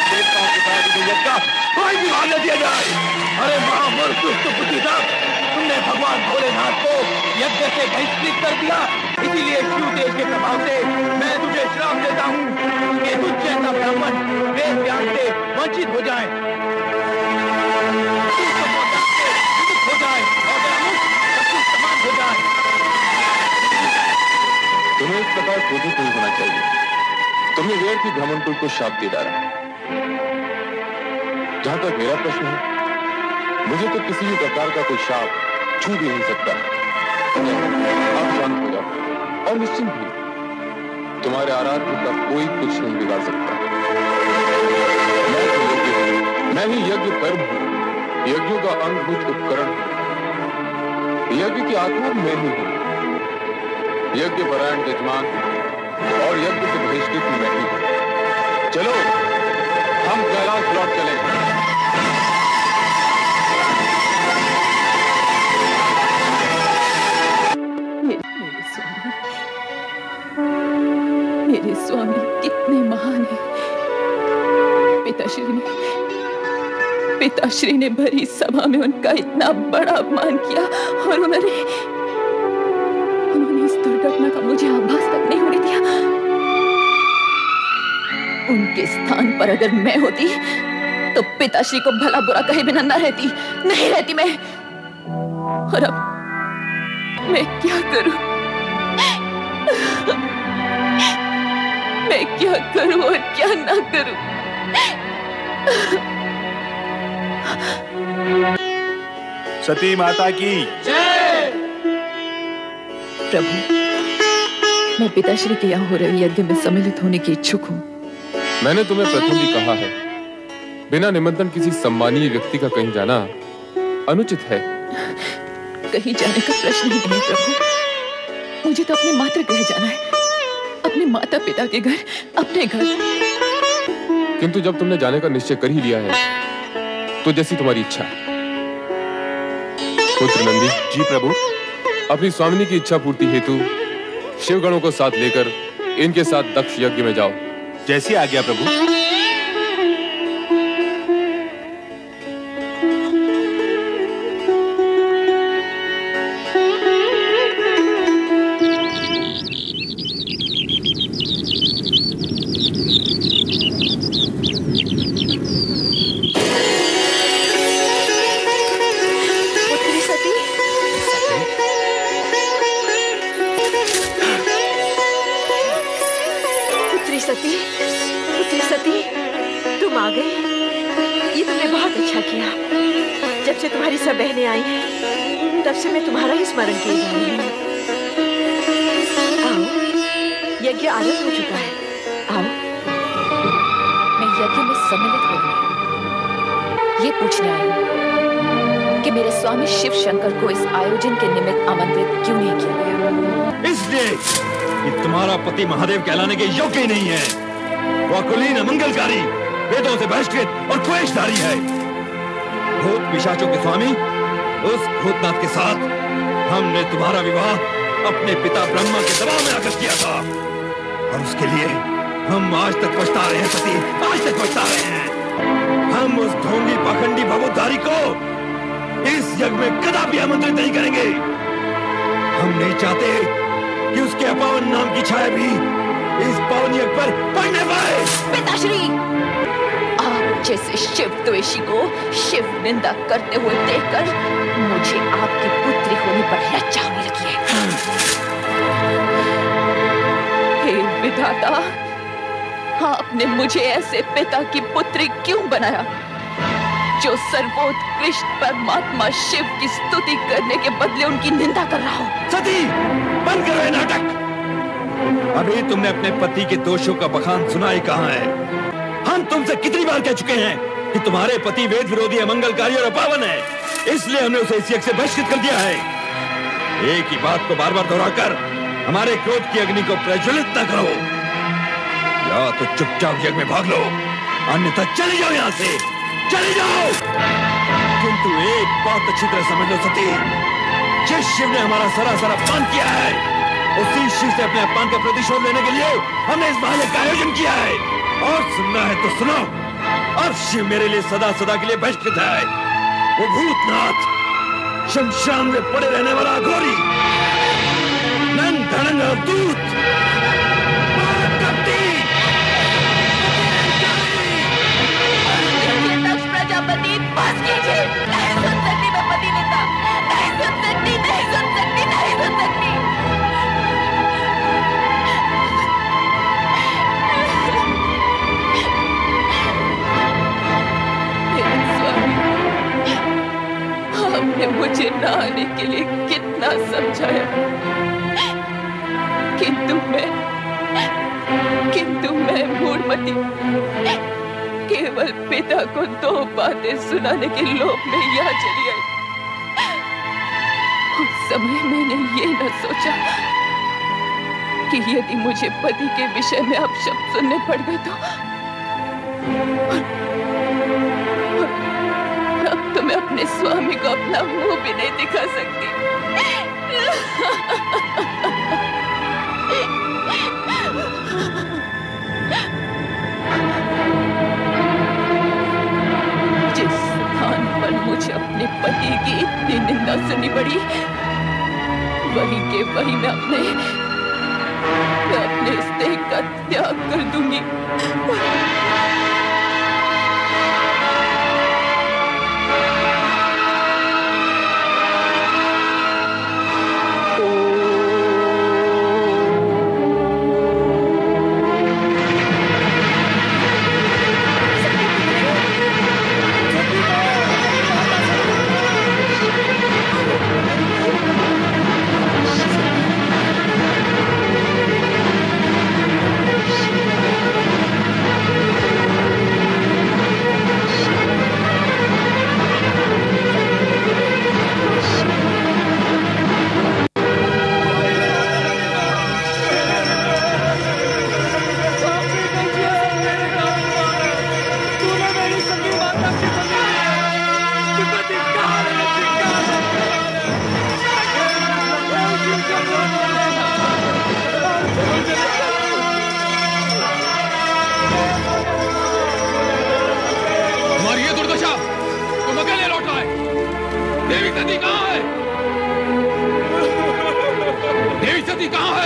देवताओं के साथ इस यज्ञ का कोई भी भाग न दिया जाए। अरे महामूर्ख दुष्ट बुद्धिदार, तुमने भगवान भोलेनाथ को यज्ञ से बहिष्कृत कर दिया। इसीलिए शिव देव के प्रभाव से मैं तुझे श्राप देता हूँ कि तुझ जैसा ब्राह्मण वेद ज्ञान से वंचित हो जाए, हो जाए और समान हो जाए। तुम्हें इस प्रकार क्रोधित नहीं होना चाहिए। तुमने वेद की ब्राह्मणकुल को शाप दे डाला। जहां तक मेरा प्रश्न है, मुझे तो किसी भी प्रकार का कोई शाप छू भी नहीं सकता। आप शांत हो जाओ और निश्चिंत भी, तुम्हारे आराध्य का कोई कुछ नहीं बिगाड़ सकता। मैं तो यज्ञ हूं, मैं ही यज्ञ कर्म हूं, यज्ञों का अंगभूत उपकरण हूं। यज्ञ की आत्मा मैं ही हूं, यज्ञ परायण यजमान और यज्ञ से बहिष्कृत मैं ही हूं। चलो हम कैलाश लौट चलें। मेरे स्वामी कितने महान हैं। पिताश्री ने भरी सभा में उनका इतना बड़ा अपमान किया और उन्होंने इस दुर्घटना का मुझे आभास तक नहीं होने दिया। उनके स्थान पर अगर मैं होती तो पिताश्री को भला बुरा कहे बिना नहीं रहती मैं। और अब मैं क्या करूं? मैं क्या करूं और क्या ना करूं? सती माता की जय। प्रभु, मैं पिताश्री के यहाँ हो रही यज्ञ में सम्मिलित होने की इच्छुक हूँ। मैंने तुम्हें प्रथम भी कहा है, बिना निमंत्रण किसी सम्मानीय व्यक्ति का कहीं जाना अनुचित है। कहीं जाने का प्रश्न ही नहीं प्रभु, मुझे तो अपने मातृगृह जाना है, अपने माता पिता के घर, अपने घर। किंतु जब तुमने जाने का निश्चय कर ही लिया है तो जैसी तुम्हारी इच्छा। पुत्र नंदी। जी प्रभु। अपनी स्वामिनी की इच्छा पूर्ति हेतु शिवगणों को साथ लेकर इनके साथ दक्ष यज्ञ में जाओ। जैसी आज्ञा प्रभु। पति महादेव कहलाने के योग्य ही नहीं है। वो कुलीन अमंगलकारी, वेदों से बहिष्कृत और क्वेशधारी है। भूत पिशाचों के स्वामी उस भूतनाथ के साथ हमने तुम्हारा विवाह अपने पिता ब्रह्मा के दबाव में आकर किया था, और उसके लिए हम आज तक पछता रहे हैं सती, आज तक पछता रहे हैं। हम उस ढोंगी पाखंडी भगवतधारी को इस यज्ञ में कदापि आमंत्रित नहीं करेंगे। हम नहीं चाहते कि उसके अपावन नाम की छाया भी इस पावन यज्ञ पर पड़ने पाए। पिताश्री, आप जैसे शिव द्वेषी को शिव निंदा करते हुए देखकर मुझे आपकी पुत्री होने पर लज्जा होने लगी है। हे विधाता, आपने मुझे ऐसे पिता की पुत्री क्यों बनाया जो सर्वोत्कृष्ट परमात्मा शिव की स्तुति करने के बदले उनकी निंदा कर रहा हो। सती, बंद करो ये नाटक। अभी तुमने अपने पति के दोषों का बखान सुना ही कहाँ है? हम तुमसे कितनी बार कह चुके हैं कि तुम्हारे पति वेद विरोधी, अमंगलकारी और अपावन है, इसलिए हमने उसे इस यज्ञ से बहिष्कृत कर दिया है। एक ही बात को बार बार दोहराकर हमारे क्रोध की अग्नि को प्रज्वलित न करो, या तो चुपचाप यज्ञ में भाग लो, अन्यथा चले जाओ यहाँ से, चले जाओ। किंतु एक बात अच्छी तरह समझ लो सती, जिस शिव ने हमारा सरासर अपमान किया है, उसी शिव से अपने अपमान का प्रतिशोध लेने के लिए हमने इस महायज्ञ का आयोजन किया है। और सुनना है तो सुनो, अब शिव मेरे लिए सदा सदा के लिए बहिष्कृत है। वो भूतनाथ, शमशान में पड़े रहने वाला घोरी, नंद धड़ंग अवधूत, प्रजापति, बस कीजिए। नहीं सुन सकती मैं पति निंदा, नहीं सुन सकती, नहीं सुन सकती, नहीं सुन सकती। आपने मुझे न आने के लिए कितना समझाया, किंतु मैं मूढ़मती केवल पिता को दो बातें सुनाने के लोभ में यहाँ चली आई। उस समय मैंने ये न सोचा कि यदि मुझे पति के विषय में अपशब्द सुनने पड़ गए तो अब तो मैं अपने स्वामी को अपना मुंह भी नहीं दिखा सकती। जिस स्थान पर मुझे अपने पति की इतनी निंदा सुननी पड़ी, वहीं के वहीं मैं अपने स्नेह का त्याग कर दूंगी।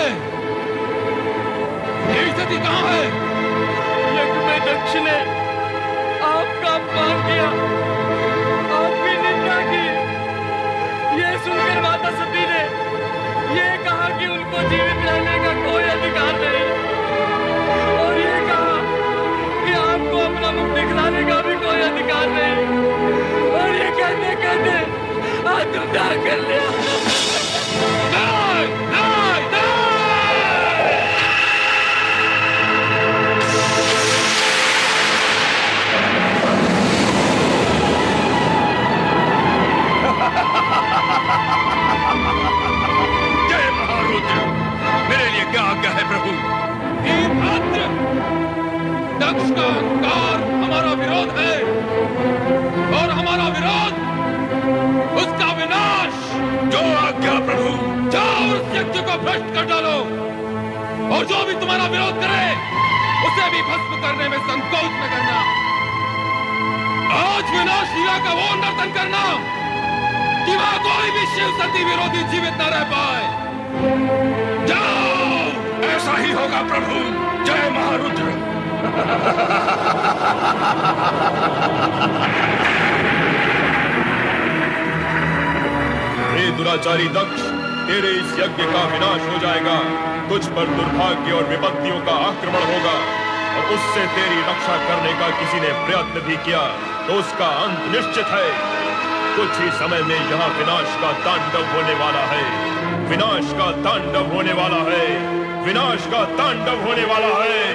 है? देवी सती कहाँ है? यज्ञ में दक्ष ने आपका अपमान किया, आपकी निंदा की। ये सुनकर माता सती ने ये कहा कि उनको जीवित रहने का कोई अधिकार नहीं, और ये कहा कि आपको अपना मुख दिखलाने का भी कोई अधिकार नहीं। और ये कहते कहते आत्मदाह कर लिया। नहीं, नहीं, जय महारुद्र, मेरे लिए क्या आज्ञा है प्रभु? दक्ष का अहंकार हमारा विरोध है, और हमारा विरोध उसका विनाश। जो आज्ञा प्रभु। जाओ उस यज्ञ को भ्रष्ट कर डालो, और जो भी तुम्हारा विरोध करे उसे भी भस्म करने में संकोच न करना। आज विनाश लीला का वो नर्तन करना कि वहां कोई भी शिव सती विरोधी जीवित न रह पाए। जाओ, ऐसा ही होगा प्रभु। जय महारुद्र। हे दुराचारी दक्ष, तेरे इस यज्ञ का विनाश हो जाएगा। तुझ पर दुर्भाग्य और विपत्तियों का आक्रमण होगा, और उससे तेरी रक्षा करने का किसी ने प्रयत्न भी किया तो उसका अंत निश्चित है। कुछ ही समय में यहाँ विनाश का तांडव होने वाला है। विनाश का तांडव होने वाला है। विनाश का तांडव होने वाला है।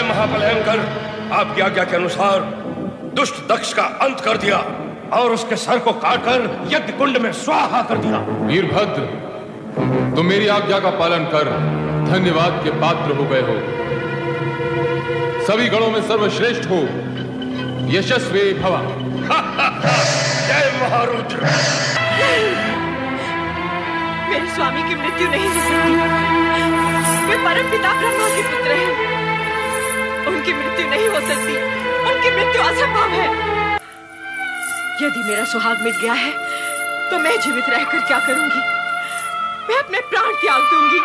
महाभयंकर, आपकी आज्ञा के अनुसार दुष्ट दक्ष का अंत कर दिया और उसके सर को काटकर यज्ञ कुंड में स्वाहा कर दिया। वीरभद्र, तुम मेरी आज्ञा का पालन कर धन्यवाद के पात्र हो गए हो। सभी गणों में सर्वश्रेष्ठ हो, यशस्वी भवा। जय महारुद्र। मेरे स्वामी की मृत्यु नहीं हो सकती। वे परम पिता ब्रह्मा के पुत्र हैं। उनकी मृत्यु नहीं हो सकती। उनकी मृत्यु असंभव है। यदि मेरा सुहाग मिट गया है तो मैं जीवित रहकर क्या करूंगी? मैं अपने प्राण त्याग दूंगी।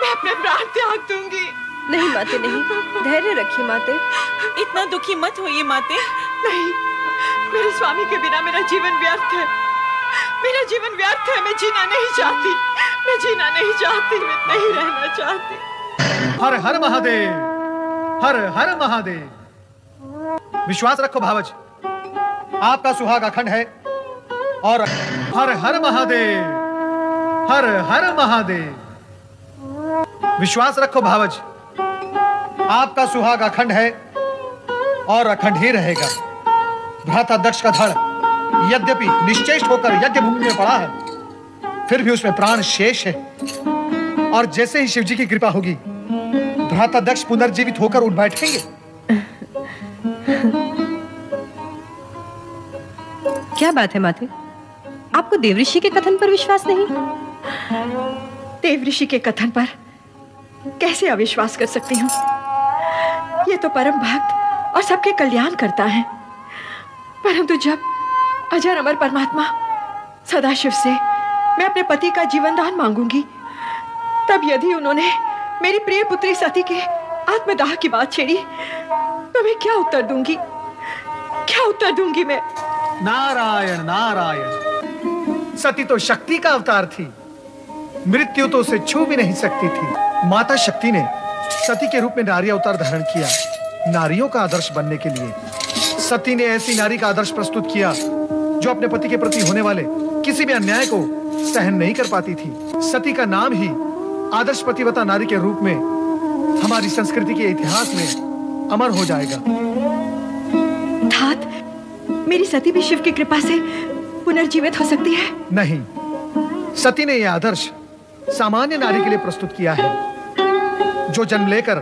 मैं अपने प्राण त्याग दूंगी। नहीं माते, नहीं, धैर्य रखिए माते। इतना दुखी मत होइए माते। नहीं, मेरे स्वामी के बिना मेरा जीवन व्यर्थ है। मेरा जीवन व्यर्थ है। मैं जीना नहीं चाहती। मैं जीना नहीं चाहती। मैं नहीं रहना चाहती। हर हर महादेव, हर हर महादेव। विश्वास रखो भावज, आपका सुहाग अखंड है। और हर हर महादेव, हर हर महादेव। विश्वास रखो भावज, आपका सुहाग अखंड है और अखंड ही रहेगा। भ्राता दक्ष का धड़ यद्यपि निश्चेष्ट होकर यज्ञ भूमि में पड़ा है, फिर भी उसमें प्राण शेष है। और जैसे ही शिव जी की कृपा होगी, भ्राता दक्ष पुनर्जीवित होकर उठ बैठेंगे। क्या बात है माते, आपको देवऋषि के कथन पर विश्वास नहीं? देवऋषि के कथन पर कैसे अविश्वास कर सकती हूँ? ये तो परम भक्त और सबके कल्याण करता है। परंतु जब अजर अमर परमात्मा सदाशिव से मैं अपने पति का जीवन दान मांगूंगी, तब यदि उन्होंने मेरी प्रिय पुत्री सती के आत्मदाह की बात छेड़ी, तो मैं क्या उत्तर दूंगी? क्या उत्तर दूंगी मैं? नारायण नारायण। सती तो शक्ति का अवतार थी, मृत्यु तो उसे छू भी नहीं सकती थी। माता शक्ति ने सती के रूप में नारी अवतार धारण किया, नारियों का आदर्श बनने के लिए। सती ने ऐसी नारी का आदर्श प्रस्तुत किया जो अपने पति के प्रति होने वाले किसी भी अन्याय को सहन नहीं कर पाती थी। सती का नाम ही आदर्श पतिव्रता नारी के रूप में हमारी संस्कृति के इतिहास में अमर हो जाएगा। तात, मेरी सती भी शिव की कृपा से पुनर्जीवित हो सकती है? नहीं, सती ने यह आदर्श सामान्य नारी के लिए प्रस्तुत किया है, जो जन्म लेकर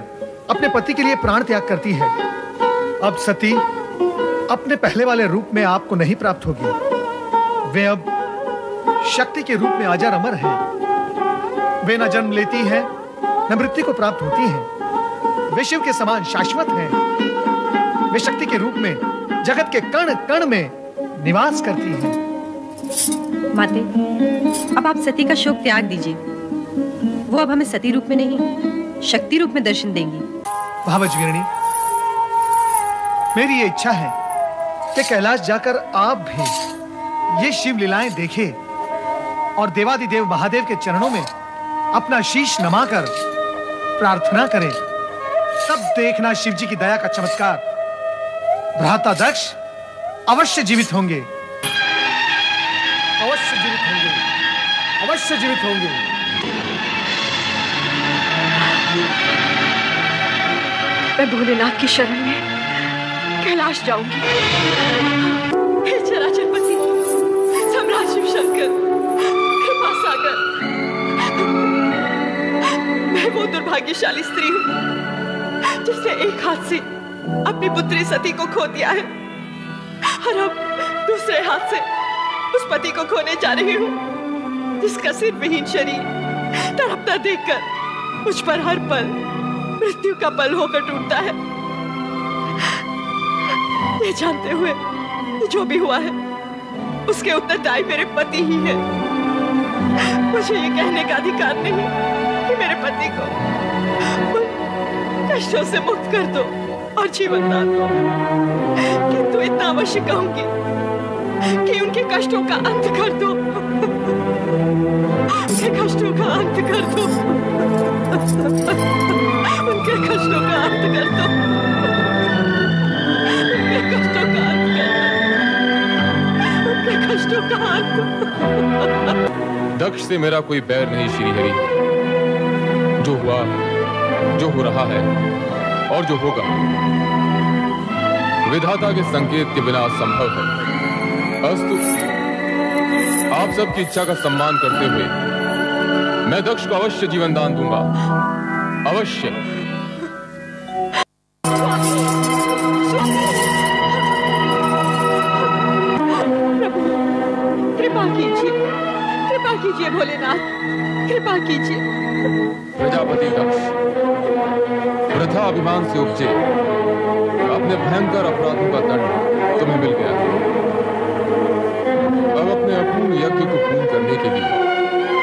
अपने पति के लिए प्राण त्याग करती है। अब सती अपने पहले वाले रूप में आपको नहीं प्राप्त होगी। वे अब शक्ति के रूप में अजर अमर है। वे न जन्म लेती है न मृत्यु को प्राप्त होती है। वे शिव के समान शाश्वत हैं। वे शक्ति के रूप में जगत के कण कण में निवास करती हैं। माते, अब आप सती का शोक त्याग दीजिए। वो अब हमें सती रूप में नहीं, शक्ति रूप में दर्शन देंगी। भावज वीरणी, मेरी ये इच्छा है कि कैलाश जाकर आप भी ये शिव लीलाएं देखें और देवादिदेव महादेव के चरणों में अपना शीश नमाकर प्रार्थना करें। तब देखना शिव जी की दया का चमत्कार। भ्राता दक्ष अवश्य जीवित होंगे, अवश्य जीवित होंगे, अवश्य जीवित होंगे। मैं भोलेनाथ की शरण में कैलाश जाऊंगी। हे चराचरपति, सम्राट शिव शंकर, कृपा सागर, मैं वो दुर्भाग्यशाली स्त्री हूँ जिसने एक हाथ से अपनी पुत्री सती को खो दिया है और अब दूसरे हाथ से उस पति को खोने जा रही हूँ जिसका सिर विहीन शरीर तड़पता देखकर मुझ पर हर पल मृत्यु का पल होकर टूटता है। ये जानते हुए जो भी हुआ है उसके उत्तरदायी मेरे पति ही है। मुझे ये कहने का अधिकार नहीं कि मेरे पति को कष्टों से मुक्त कर दो और जीवन दान दो, किंतु इतना अवश्य कहूंगी कि उनके कष्टों का अंत कर दो, उनके कष्टों का अंत कर दो, उनके कष्टों का अंत कर दो, उनके कष्टों का अंत कर दो, उनके कष्टों का अंत। दक्ष से मेरा कोई बैर नहीं श्रीहरि। जो हुआ, जो हो रहा है और जो होगा विधाता के संकेत के बिना असंभव है। अस्तु, आप सबकी इच्छा का सम्मान करते हुए मैं दक्ष को अवश्य जीवन दान दूंगा, अवश्य। कृपा कीजिए, कृपा कीजिए भोलेनाथ, कृपा कीजिए। प्रजापति दक्ष वृथा अभिमान से उपजे अपने भयंकर अपराधों का दंड तुम्हें मिल गया है। अब अपने अपूर्ण यज्ञ को पूर्ण करने के लिए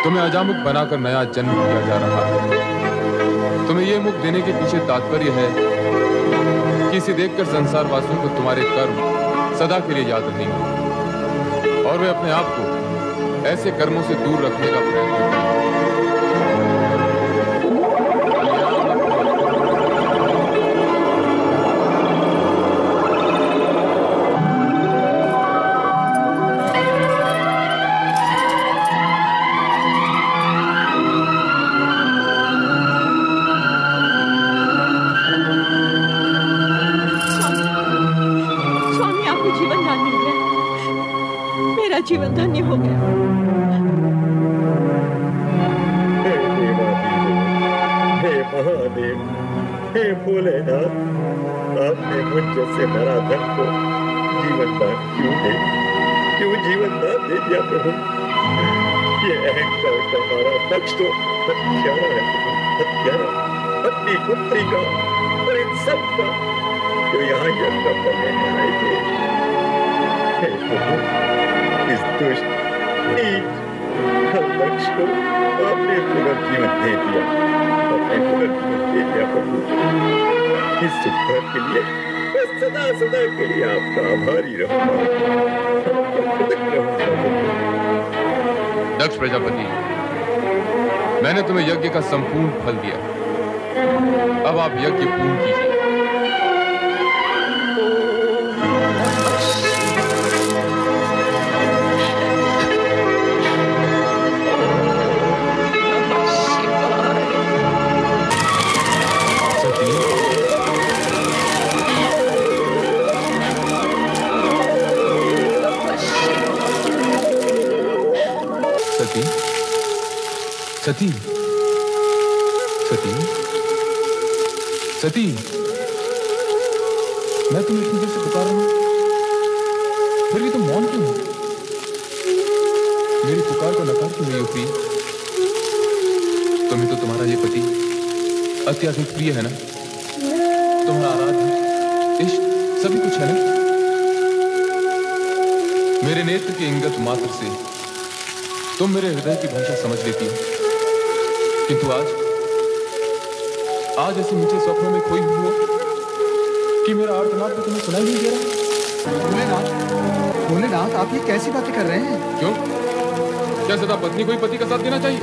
तुम्हें अजामुख बनाकर नया जन्म दिया जा रहा है। तुम्हें यह मुख देने के पीछे तात्पर्य है कि इसे देखकर संसार वासियों को तुम्हारे कर्म सदा के लिए याद रहेंगे और वे अपने आप को ऐसे कर्मों से दूर रखने का प्रयत्न करेंगे। जीवन धन्य हो गया। हे महादेव, हे भोलेनाथ, आपने मुझ जैसे नराधम को जीवन दान क्यों जीवन दान दे दिया प्रभु? ये अहंकार का हमारा दक्ष तो हत्यारा है, हत्यारा, अपनी पुत्री का और इन सब का जो यहाँ यज्ञ करने आए थे। हे प्रभु, इस दुष्ट नीच दक्ष को आपने पुनर्जीवन दे दिया, आपने पुनर्जीवन दे दिया प्रभु। इस सुधार के लिए सदा सदा के लिए आपका आभारी रहूंगा। दक्ष प्रजापति, मैंने तुम्हें यज्ञ का संपूर्ण फल दिया, अब आप यज्ञ पूर्ण कीजिए। सती, सती, सती, मैं तुम्हें इतनी देर से पुकार रहा हूं, फिर भी तुम मौन क्यों हो? मेरी पुकार को नकार क्यों रही हो प्रिय? तुम्हें तो तुम्हारा ये पति अत्यधिक प्रिय है ना? तुम्हारा आराध्य इष्ट सभी कुछ है ना? मेरे नेत्र के इंगत मात्र से तुम मेरे हृदय की भाषा समझ लेती हो, किंतु आज ऐसे नीचे स्वप्नों में खोई हुई हो कि मेरा आर्तनाद तो तुम्हें सुनाई नहीं दे रहा। भोलेनाथ, भोलेनाथ, आप ये कैसी बातें कर रहे हैं? क्यों? क्या सदा पत्नी को ही पति का साथ देना चाहिए,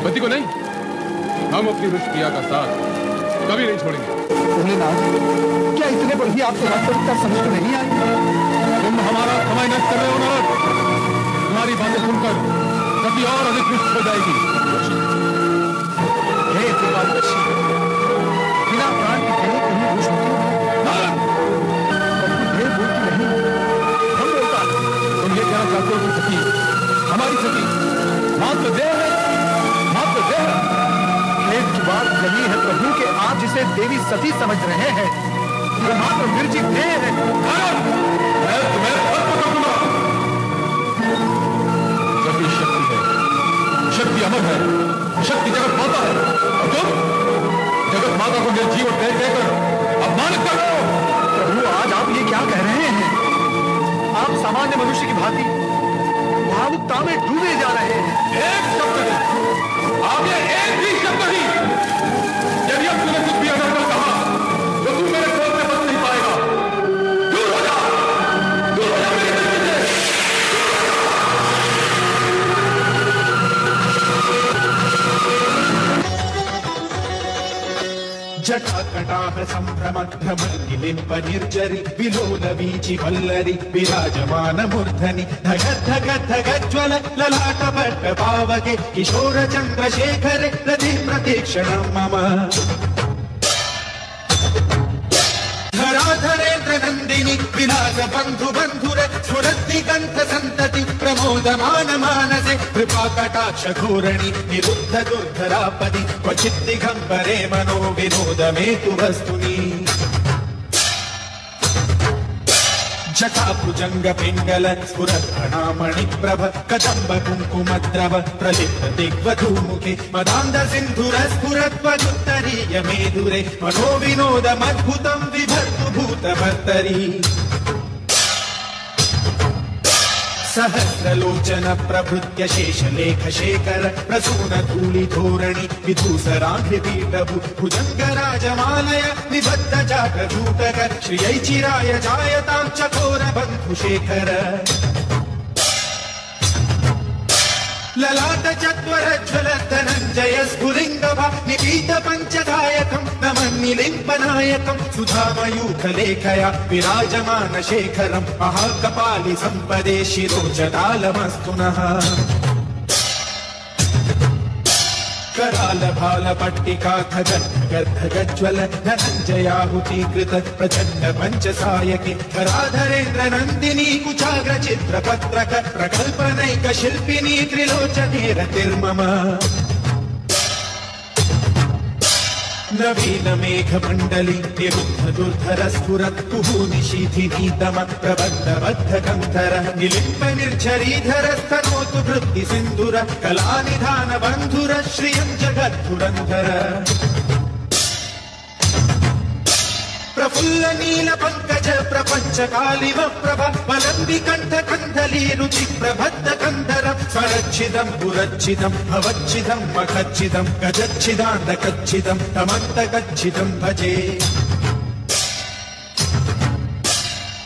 पति को नहीं? हम अपनी रुष्ट प्रिया का साथ कभी नहीं छोड़ेंगे। भोलेनाथ, क्या इतने पर भी आपको वास्तविकता समझ नहीं आई? तुम हमारा समय नष्ट कर रहे हो नारद। तुम्हारी बातें सुनकर सती और अधिक रुष्ट हो जाएगी। हे कृपालदर्शी, बिना प्राण के कहीं कहीं घुस होती है। देर बोलती नहीं, हम बोलता। तुम ये कहना चाहते हो कि सती, हमारी सती मात्र देह है, मात्र देह है। एक बात यही है प्रभु कि आप जिसे देवी सती समझ रहे हैं, वो मात्र निर्जीव देह है। मैं तुम्हें खत्म कर दूंगा। सती शक्ति है, शक्ति अमर है, शक्ति जगत माता है, और तुम जगत माता को निर्जीव और देह कहकर अपमानित कर रहे हो। प्रभु, आज आप ये क्या कह रहे हैं? आप सामान्य मनुष्य की भांति भावुकता में डूबे जा रहे हैं। एक शब्द नहीं, आप ये एक भी शब्द नहीं। यदि अब तूने कुछ भी अगर कहा तो तू मेरे क्रोध से बच नहीं पाएगा। दूर हो जा, दूर हो जा मेरे दिल से। जटाकटाह संभ्रम भ्रमलिम्ब निर्जरि विलोल वीचि वल्लरि विराजमान मूर्धनि धगद् धगद् धगज्ज्वल ललाट पट्ट पावके किशोर चन्द्रशेखरे रति प्रतीक्षणं मम धराधरेन्द्र नन्दिनि विलास बन्धु बन्धुर स्फुरद्दिगन्ध सन्तति प्रमोदमान मानसे कृपा कटाक्ष घोरणि निरुद्ध दुर्धरापदि क्वचित् दिगम्बरे मनो विनोद मे तु वस्तुनि जटाभुजंग पिंगल स्फुरद्घणामणि प्रभ कदम्ब कुङ्कुमद्रव प्रलिप्त दिग्वधूमुखे मदान्ध सिन्धुर स्फुरद्वदुत्तरीय मेधुरे मनो विनोदमद्भुतं विभर्तु भूतभर्तरि सहस्रलोचन प्रभृत्य शेषलेख शेखर प्रसून धूलि धोरणि विधूसराघ्रि पीठभु भुजंग राजमालय निबद्ध जागरूटक श्रियै चिराय जायतां चकोर बन्धु शेखर ललाट चत्वर ज्वल धनञ्जय स्फुलिङ्गभा निपीत पञ्चदायकं नमन्निलिम्बनायकं सुधामयूख लेखया विराजमान शेखरं महाकपालि सम्पदे शिरोजटालमस्तु नः कराल भाल पट्टिका खगज्ज्वल धनञ्जयाहुतीकृत प्रचण्ड पञ्चसायके धराधरेन्द्र नन्दिनी कुचाग्र चित्रपत्रक प्रकल्पनैक शिल्पिनी त्रिलोचने रतिर्मम नवीन मेघ मंडली निरुद्ध दुर्धर स्फुरत् कुहूनिशीथिनीतम प्रबद्ध बद्ध कंधर निलिम्ब निर्झरीधर स्तनोतु वृत्ति सिंधुर कलानिधान बंधुर श्रियं जगद्धुरंधर प्रफुल्ल नील पंकज प्रपंच कालिव प्रभ वलंबि कंठ कंधली रुचि प्रबद्ध कंधर स्वरच्छिदं पुरच्छिदं भवच्छिदं मखच्छिदं गजच्छिदांड कच्छिदं तमंत कच्छिदं भजे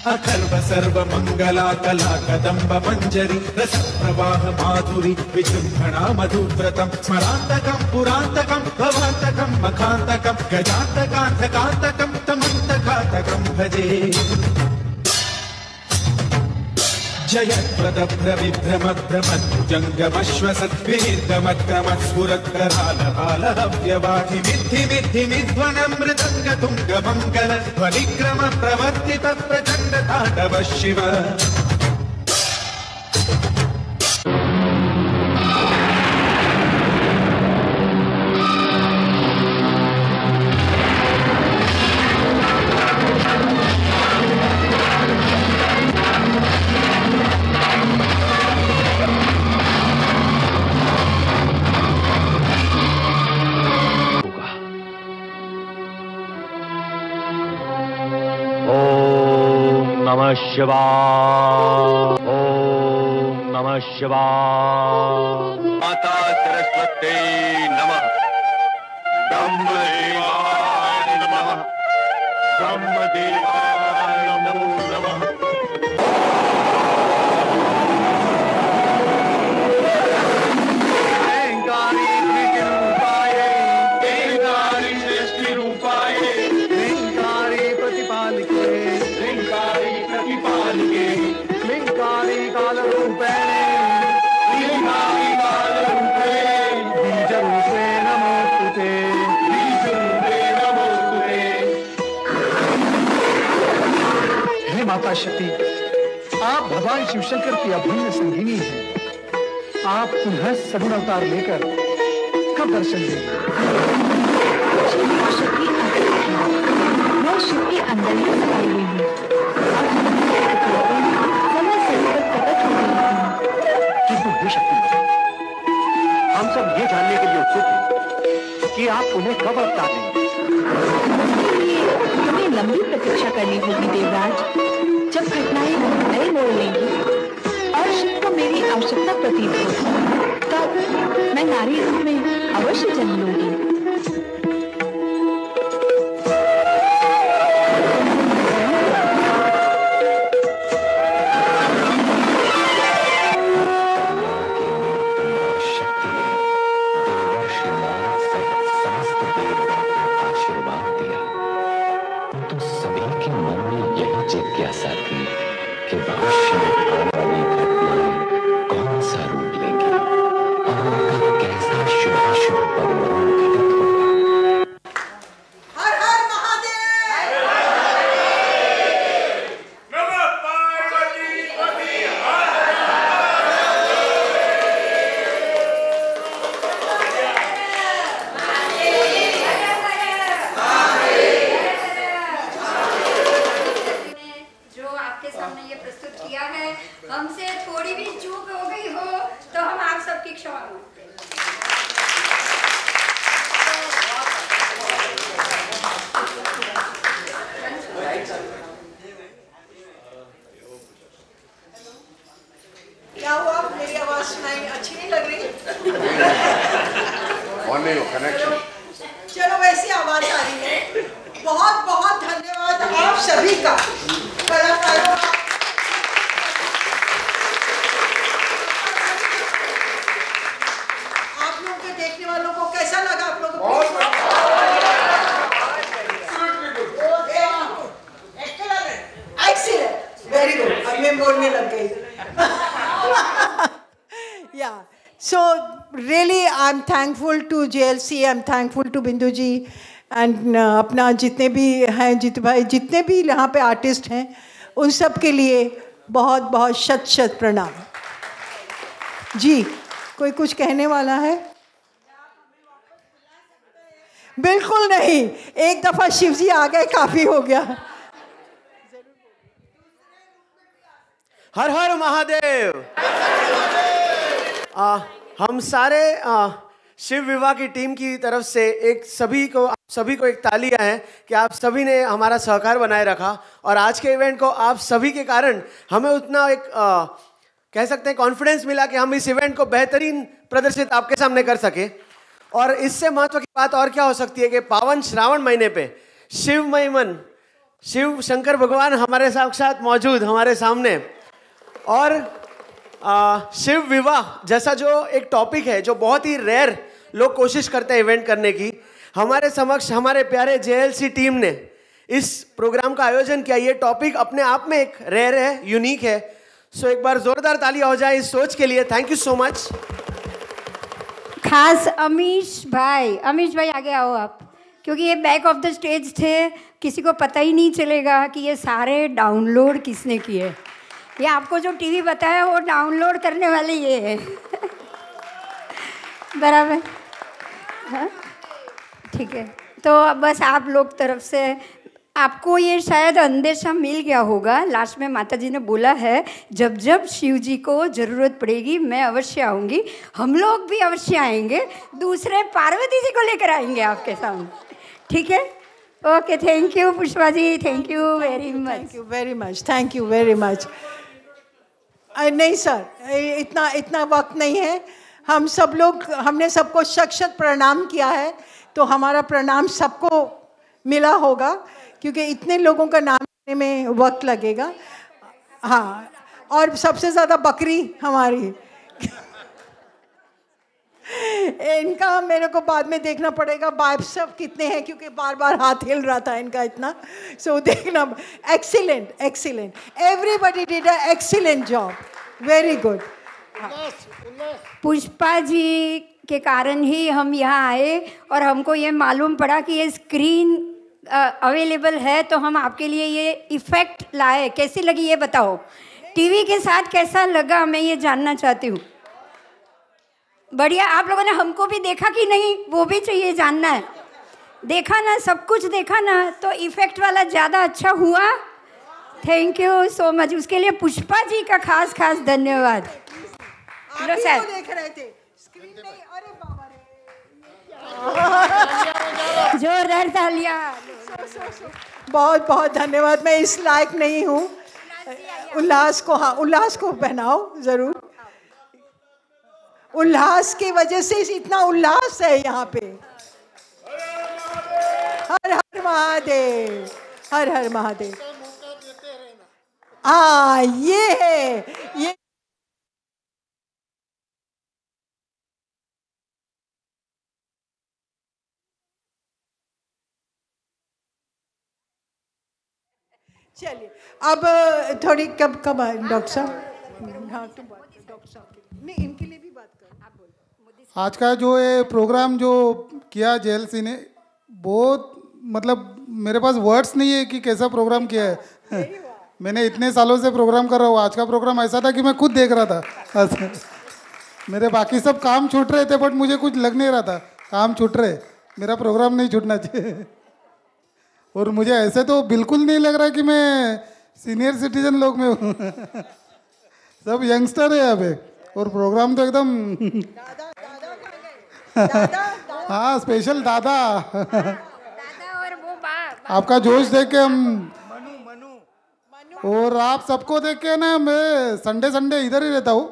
अखर्व सर्व मंगला कला कदम्ब मंजरी रस प्रवाह माधुरी विजृंभणा मधुव्रतम स्मरांतकम पुरांतकम भवांतकम मखांतकम गजांतकांतकांतकम तमंतकांतकम भजे जयप्रदभ्रविभ्रमद्भमद्भुजङ्गमश्वसद्विनिर्गमक्रमस्फुरत्करालहालहव्यवाहिमिद्धि ध्वनिक्रम प्रवर्तित प्रचण्ड ताण्डव शिव नमः शिवाय। ओम नमः शिवाय। माता सरस्वती नमः। ब्रह्मदेवाय नमः। ब्रह्मदेवाय नमो नमः। माता शक्ति, आप भगवान शिवशंकर की अभिन्न संगिनी हैं। आप पुनः सगुण अवतार लेकर कब दर्शन देंगे? मैं शिव के अंदर ही समाई हुई हूँ समय समय पर प्रकट हो गई हूँ। किंतु हे शक्ति, हम सब ये जानने के लिए उत्सुक हैं कि आप उन्हें कब अवतार देंगे। उसके लिए हमें लंबी प्रतीक्षा करनी होगी देवराज। जब घटनाएं नए मोड़ लेंगी और शिव को मेरी आवश्यकता प्रतीत होगी, तब मैं नारी रूप में अवश्य जन्म लूंगी। जिज्ञासा थी कि भविष्य में आने वाली घटनाएं कौन सा रूप लेंगी और उनका कैसा शुभाशुभ परिणाम घटित होगा। हर हर महादेव। नमः पार्वती पति हर हमसे थोड़ी भी चूक हो गई हो तो हम आप सबकी क्षमा मांगते हैं। क्या हुआ? मेरी आवाज सुनाई अच्छी नहीं लग रही? कनेक्शन। चलो वैसी आवाज आ रही है। बहुत बहुत धन्यवाद आप सभी का। देखने वालों को कैसा लगा? आप लोगों को एक्सीलेंट, वेरी गुड। अब मैं बोलने लग गई। या so really I am thankful to JLC, I am thankful to Bindu ji and अपना जितने भी हैं जीतू भाई, जितने भी यहाँ पे आर्टिस्ट हैं, उन सब के लिए बहुत बहुत शत शत प्रणाम। जी कोई कुछ कहने वाला है? बिल्कुल नहीं, एक दफा शिव जी आ गए काफी हो गया। हर हर महादेव। हम सारे शिव विवाह की टीम की तरफ से एक सभी को एक तालियां हैं कि आप सभी ने हमारा सहकार बनाए रखा और आज के इवेंट को आप सभी के कारण हमें उतना एक कह सकते हैं कॉन्फिडेंस मिला कि हम इस इवेंट को बेहतरीन प्रदर्शित आपके सामने कर सके। और इससे महत्व की बात और क्या हो सकती है कि पावन श्रावण महीने पे शिवमय मन शिव शंकर भगवान हमारे साक्षात मौजूद हमारे सामने। और शिव विवाह जैसा जो एक टॉपिक है जो बहुत ही रेयर लोग कोशिश करते हैं इवेंट करने की, हमारे समक्ष हमारे प्यारे JLC टीम ने इस प्रोग्राम का आयोजन किया। ये टॉपिक अपने आप में एक रेयर है, यूनिक है। सो एक बार जोरदार तालियां हो जाए इस सोच के लिए। Thank you so much. खास अमीश भाई आगे आओ आप, क्योंकि ये बैक ऑफ द स्टेज थे, किसी को पता ही नहीं चलेगा कि ये सारे डाउनलोड किसने किए। ये आपको जो टीवी बताया वो डाउनलोड करने वाले ये है। बराबर, हाँ ठीक है। तो बस आप लोग तरफ से आपको ये शायद अंदेशा मिल गया होगा। लास्ट में माता जी ने बोला है जब जब शिव जी को ज़रूरत पड़ेगी मैं अवश्य आऊँगी, हम लोग भी अवश्य आएंगे, दूसरे पार्वती जी को लेकर आएंगे आपके सामने, ठीक है? Okay, thank you Pushpa ji, thank you very much. Thank you very much, thank you very much. नहीं सर, इतना वक्त नहीं है। हम सब लोग, हमने सबको शत प्रणाम किया है, तो हमारा प्रणाम सबको मिला होगा, क्योंकि इतने लोगों का नाम लेने में वक्त लगेगा। हाँ, और सबसे ज़्यादा बकरी हमारी इनका मेरे को बाद में देखना पड़ेगा बाइसेप्स कितने हैं, क्योंकि बार बार हाथ हिल रहा था इनका इतना। सो देखना। Excellent, excellent, everybody did a excellent job, very good. Pushpa ji के कारण ही हम यहाँ आए और हमको ये मालूम पड़ा कि ये स्क्रीन अवेलेबल है, तो हम आपके लिए ये इफ़ेक्ट लाए। कैसी लगी ये बताओ, टीवी के साथ कैसा लगा, मैं ये जानना चाहती हूँ। बढ़िया। आप लोगों ने हमको भी देखा कि नहीं, वो भी चाहिए जानना है। देखा ना, सब कुछ देखा ना, तो इफ़ेक्ट वाला ज़्यादा अच्छा हुआ। थैंक यू सो मच, उसके लिए पुष्पा जी का खास खास धन्यवाद। आप ही को देख रहे थे, स्क्रीन नहीं। अरे बाबा रे, जोरदार तालियां। बहुत बहुत धन्यवाद। मैं इस लायक नहीं हूँ। उल्लास को, हाँ उल्लास को पहनाओ ज़रूर। उल्लास की वजह से इतना उल्लास है यहाँ पे। हर हर महादेव, हर हर महादेव। हाँ, ये है ये। चलिए अब थोड़ी कब डॉक्टर साहब। हाँ तुम बात कर डॉक्टर साहब के लिए। नहीं, इनके लिए भी बात कर। आप बोलो। आज का जो ये प्रोग्राम जो किया JLC ने, बहुत मतलब मेरे पास वर्ड्स नहीं है कि कैसा प्रोग्राम किया है। मैंने इतने सालों से प्रोग्राम कर रहा हूँ, आज का प्रोग्राम ऐसा था कि मैं खुद देख रहा था। मेरे बाकी सब काम छूट रहे थे, बट मुझे कुछ लग नहीं रहा था काम छूट रहे, मेरा प्रोग्राम नहीं छूटना चाहिए। और मुझे ऐसे तो बिल्कुल नहीं लग रहा कि मैं सीनियर सिटीजन लोग में हूँ। सब यंगस्टर है यहाँ पे, और प्रोग्राम तो एकदम हाँ स्पेशल दादा। और वो आपका जोश देख के हम, और आप सबको देख के ना, मैं संडे इधर ही रहता हूँ,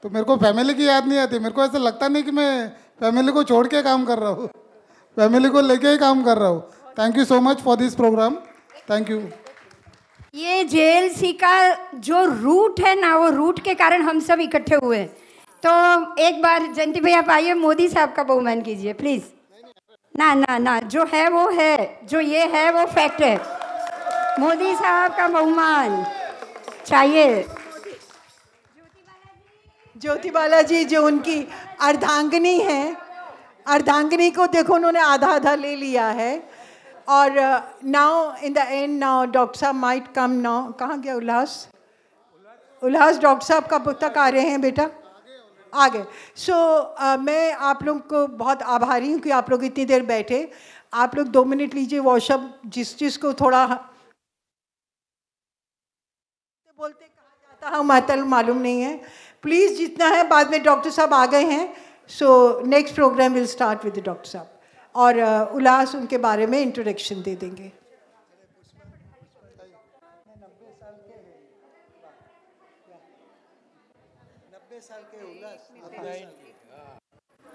तो मेरे को फैमिली की याद नहीं आती। मेरे को ऐसा लगता नहीं कि मैं फैमिली को छोड़ के काम कर रहा हूँ, फैमिली को लेके ही काम कर रहा हूँ। Thank you so much for this program, thank you. ये JLC का जो रूट है ना, वो रूट के कारण हम सब इकट्ठे हुए हैं। तो एक बार जयंती भैया आप आइए, मोदी साहब का बहुमान कीजिए प्लीज़। ना ना ना, जो है वो है, जो ये है वो फैक्ट है। मोदी साहब का बहुमान चाहिए। ज्योति बाला जी जो उनकी अर्धांगिनी है, अर्धांगिनी को देखो उन्होंने आधा आधा ले लिया है। और now in the end, now doctor साहब माइट कम नाउ। कहाँ गया उल्लास? उल्लास डॉक्टर साहब कब तक आ रहे हैं बेटा? आ गए। सो मैं आप लोग को बहुत आभारी हूँ कि आप लोग इतनी देर बैठे। आप लोग 2 मिनट लीजिए, वॉशअप जिस चीज़ को थोड़ा बोलते कहा जाता है मातल मालूम नहीं है। प्लीज़ जितना है, बाद में डॉक्टर साहब आ गए हैं। So next program will start with doctor साहब, और उल्लास उनके बारे में इंट्रोडक्शन दे देंगे।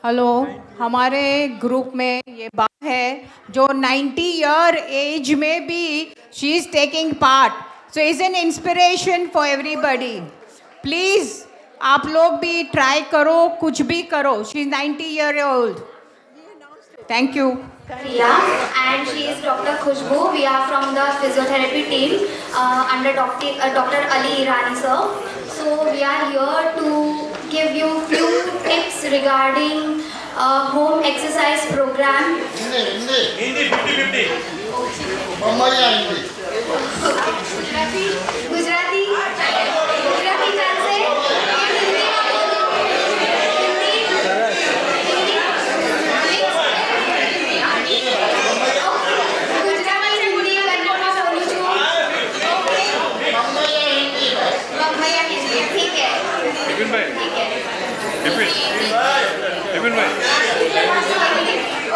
हेलो, हमारे ग्रुप में ये बात है जो 90 ईयर एज में भी she is taking part, so is an inspiration for everybody. Please आप लोग भी ट्राई करो, कुछ भी करो। She is 90 year old. Thank you. Priya, and she is Dr. Khushbu. We are from the physiotherapy team under Dr. Ali Irani sir. So we are here to give you few tips regarding home exercise program. Hindi 50-50. Gujarati chance se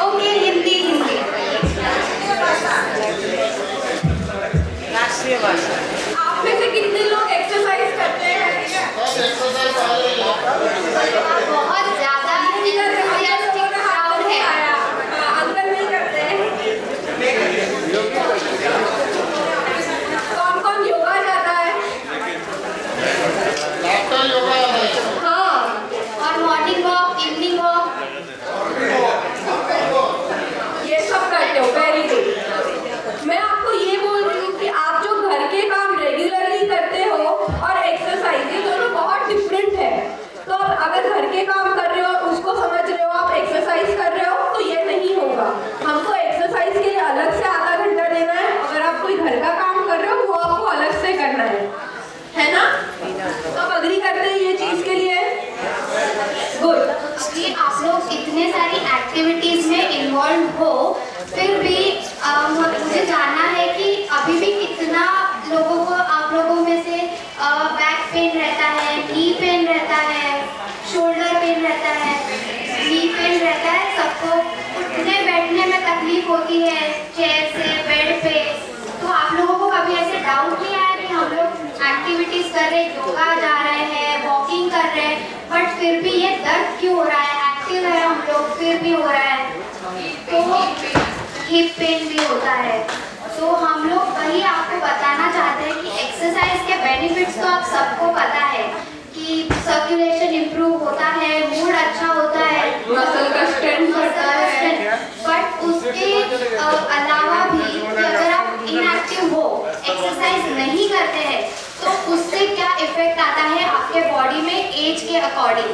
okay Hindi राष्ट्रीय भाषा। आप में से कितने लोग एक्सरसाइज करते हैं? बहुत ज्यादा क्राउड है। अंदर नहीं करते हैं। कौन कौन योगा जाता है? हाँ, और मॉर्निंग वॉक, इवनिंग वॉक, ये सब करते हो। Very good. मैं आपको ये बोल रही हूँ कि आप जो घर के काम रेगुलरली करते हो और एक्सरसाइज, ये दोनों बहुत डिफरेंट है। तो अगर घर के काम कर रहे हो और उसको समझ रहे हो आप एक्सरसाइज कर रहे हो, तो ये नहीं होगा। हमको एक्सरसाइज के लिए अलग से आधा घंटा देना है। अगर आप कोई घर का काम कर रहे हो वो आपको अलग से करना है ना? तो आप अग्री करते हैं ये चीज के लिए? गुड। कि आप लोग इतने सारी एक्टिविटीज में इन्वॉल्व हो, फिर भी मुझे जानना है कि अभी भी कितना लोगों को, आप लोगों में से बैक पेन रहता है, नी पेन रहता है, शोल्डर पेन रहता है, नी पेन रहता है। सबको उठने बैठने में तकलीफ होती है चेयर से, बेड पे। तो आप लोगों को कभी ऐसे डाउट नहीं आया कि हम लोग एक्टिविटीज कर रहे, योगा जा रहे हैं, वॉकिंग कर रहे हैं, बट फिर भी ये दर्द क्यों हो रहा है? एक्टिव है हम लोग, फिर भी हो रहा है। तो हिप पेन भी होता है। तो हम लोग वही आपको बताना चाहते हैं कि एक्सरसाइज के बेनिफिट्स तो आप सबको पता है कि सर्कुलेशन इंप्रूव होता है, मूड अच्छा होता है, मसल का स्ट्रेंथ बढ़ता है। बट उसके अलावा भी कि अगर आप इनएक्टिव हो, एक्सरसाइज नहीं करते हैं, तो उससे क्या इफेक्ट आता है आपके बॉडी में एज के अकॉर्डिंग।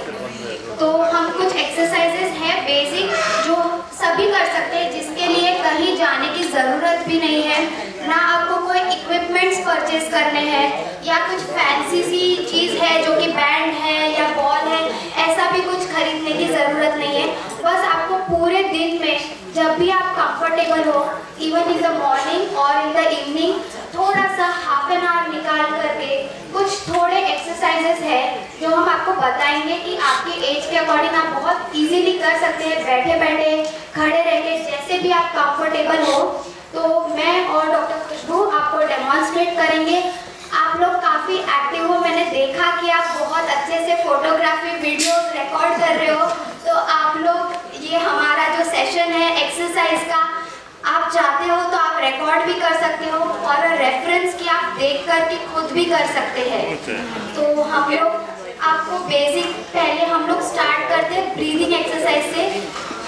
तो हम कुछ एक्सरसाइजेस हैं बेसिक जो सभी कर सकते हैं, जिसके लिए कहीं जाने की ज़रूरत भी नहीं है, ना आपको कोई इक्विपमेंट्स परचेज करने हैं या कुछ फैंसी सी चीज़ है जो कि बैंड है या बॉल है, ऐसा भी कुछ खरीदने की ज़रूरत नहीं है। बस आपको पूरे दिन में जब भी आप कंफर्टेबल हो, इवन इन द मॉर्निंग और इन द इवनिंग, थोड़ा सा हाफ एन आवर निकाल करके कुछ थोड़े एक्सरसाइजेस है जो हम आपको बताएंगे कि आपके एज के अकॉर्डिंग आप बहुत इजीली कर सकते हैं, बैठे बैठे, खड़े रह के, जैसे भी आप कंफर्टेबल हो। तो मैं और डॉक्टर खुशबू आपको डेमोन्स्ट्रेट करेंगे। आप लोग काफ़ी एक्टिव हो, मैंने देखा कि आप बहुत अच्छे से फोटोग्राफी, वीडियोस रिकॉर्ड कर रहे हो। तो आप लोग ये हमारा जो सेशन है एक्सरसाइज का, आप चाहते हो तो आप रिकॉर्ड भी कर सकते हो और रेफरेंस की आप देख कर के खुद भी कर सकते हैं। तो हम लोग आपको बेसिक पहले हम लोग स्टार्ट करते हैं ब्रीदिंग एक्सरसाइज से,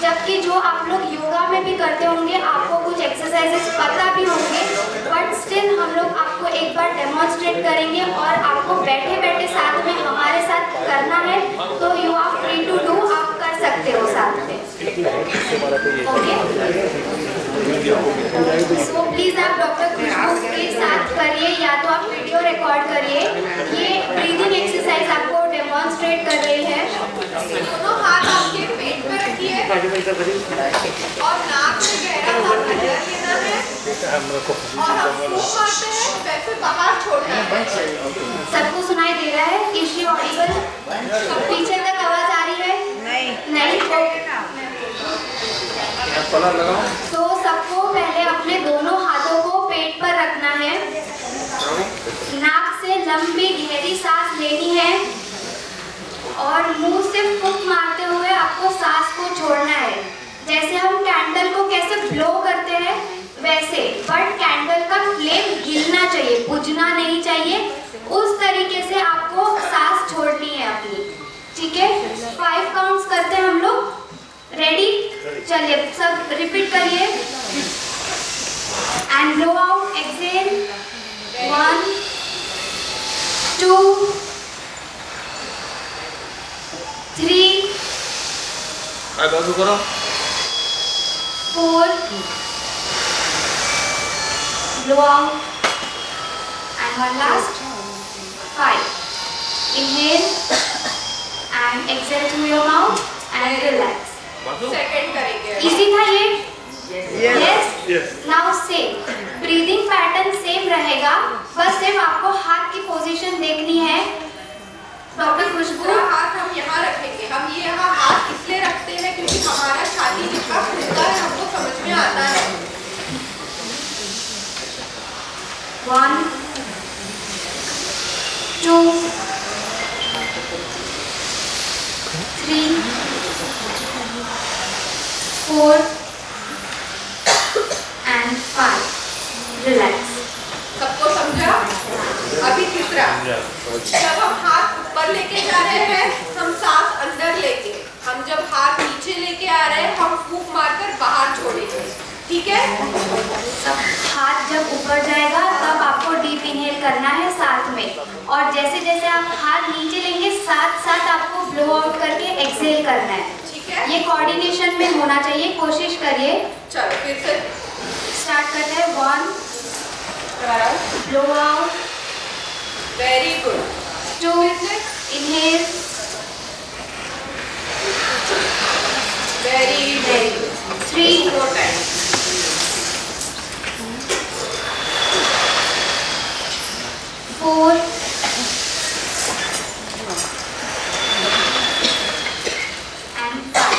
जबकि जो आप लोग योगा में भी करते होंगे आपको कुछ एक्सरसाइजेस पता भी होंगे, बट स्टिल हम लोग आपको एक बार डेमोन्स्ट्रेट करेंगे और आपको बैठे बैठे साथ में हमारे साथ करना है। तो you are free to do, आप कर सकते हो साथ में। ओके, सो प्लीज आप डॉक्टर खुशबू के साथ करिए या तो आप वीडियो रिकॉर्ड करिए। ये ब्रीदिंग एक्सरसाइज आपको डेमोन्स्ट्रेट कर रही है। दोनों हाथ आपके पेट पे रखिए और नाक से गहरा सांस लेना है और हम फूंक मारते हैं, वैसे बाहर छोड़ना है। सबको सुनाई दे रहा है? Is she Audible? पीछे तक आवाज आ रही है? नहीं। तो सबको पहले अपने दोनों हाथों को पेट पर रखना है, नाक से लंबी गहरी सांस लेनी है और मुंह से फूंक मारते हुए आपको सांस को छोड़ना है। जैसे हम कैंडल को कैसे है वैसे, बट कैंडल का फ्लेम गिरना चाहिए, बुझना नहीं चाहिए। उस तरीके से आपको सांस छोड़नी है अपनी, ठीक है। 5 काउंट्स करते हैं हम लोग। रेडी? चलिए सब रिपीट करिए। And blow out, Excel. 1 2 3 बाजू करो। 4 blow out and one last 5 inhale and exhale through your mouth and relax। Second करेंगे। इजी था ये? Yes. Now same breathing pattern same रहेगा, बस सिर्फ आपको हाथ की पोजीशन देखनी है। डॉक्टर खुशबू, हाथ हम यहाँ रखेंगे। हम ये यहाँ हाथ इसलिए रखते हैं क्योंकि हमारा छाती जितना खुलता है हमको समझ में आता है। 1 2 3 4 and 5 रिलैक्स। सबको समझा? अभी तीसरा, जब हम हाथ ऊपर लेके जा रहे हैं हम सांस अंदर लेके, हम जब हाथ नीचे लेके आ रहे हैं हम फूंक मारकर बाहर छोड़ेंगे, ठीक है। हाथ जब ऊपर जाएगा तब आपको डीप इनहेल करना है साथ में, और जैसे जैसे आप हाथ नीचे लेंगे साथ साथ आपको ब्लो आउट करके एक्सहेल करना है, ठीक है। ये कोऑर्डिनेशन में होना चाहिए, कोशिश करिए। चलो फिर से स्टार्ट करते हैं। 1 blow out, very good. 2 inhale, very good. 3 4 times, 4 and 5।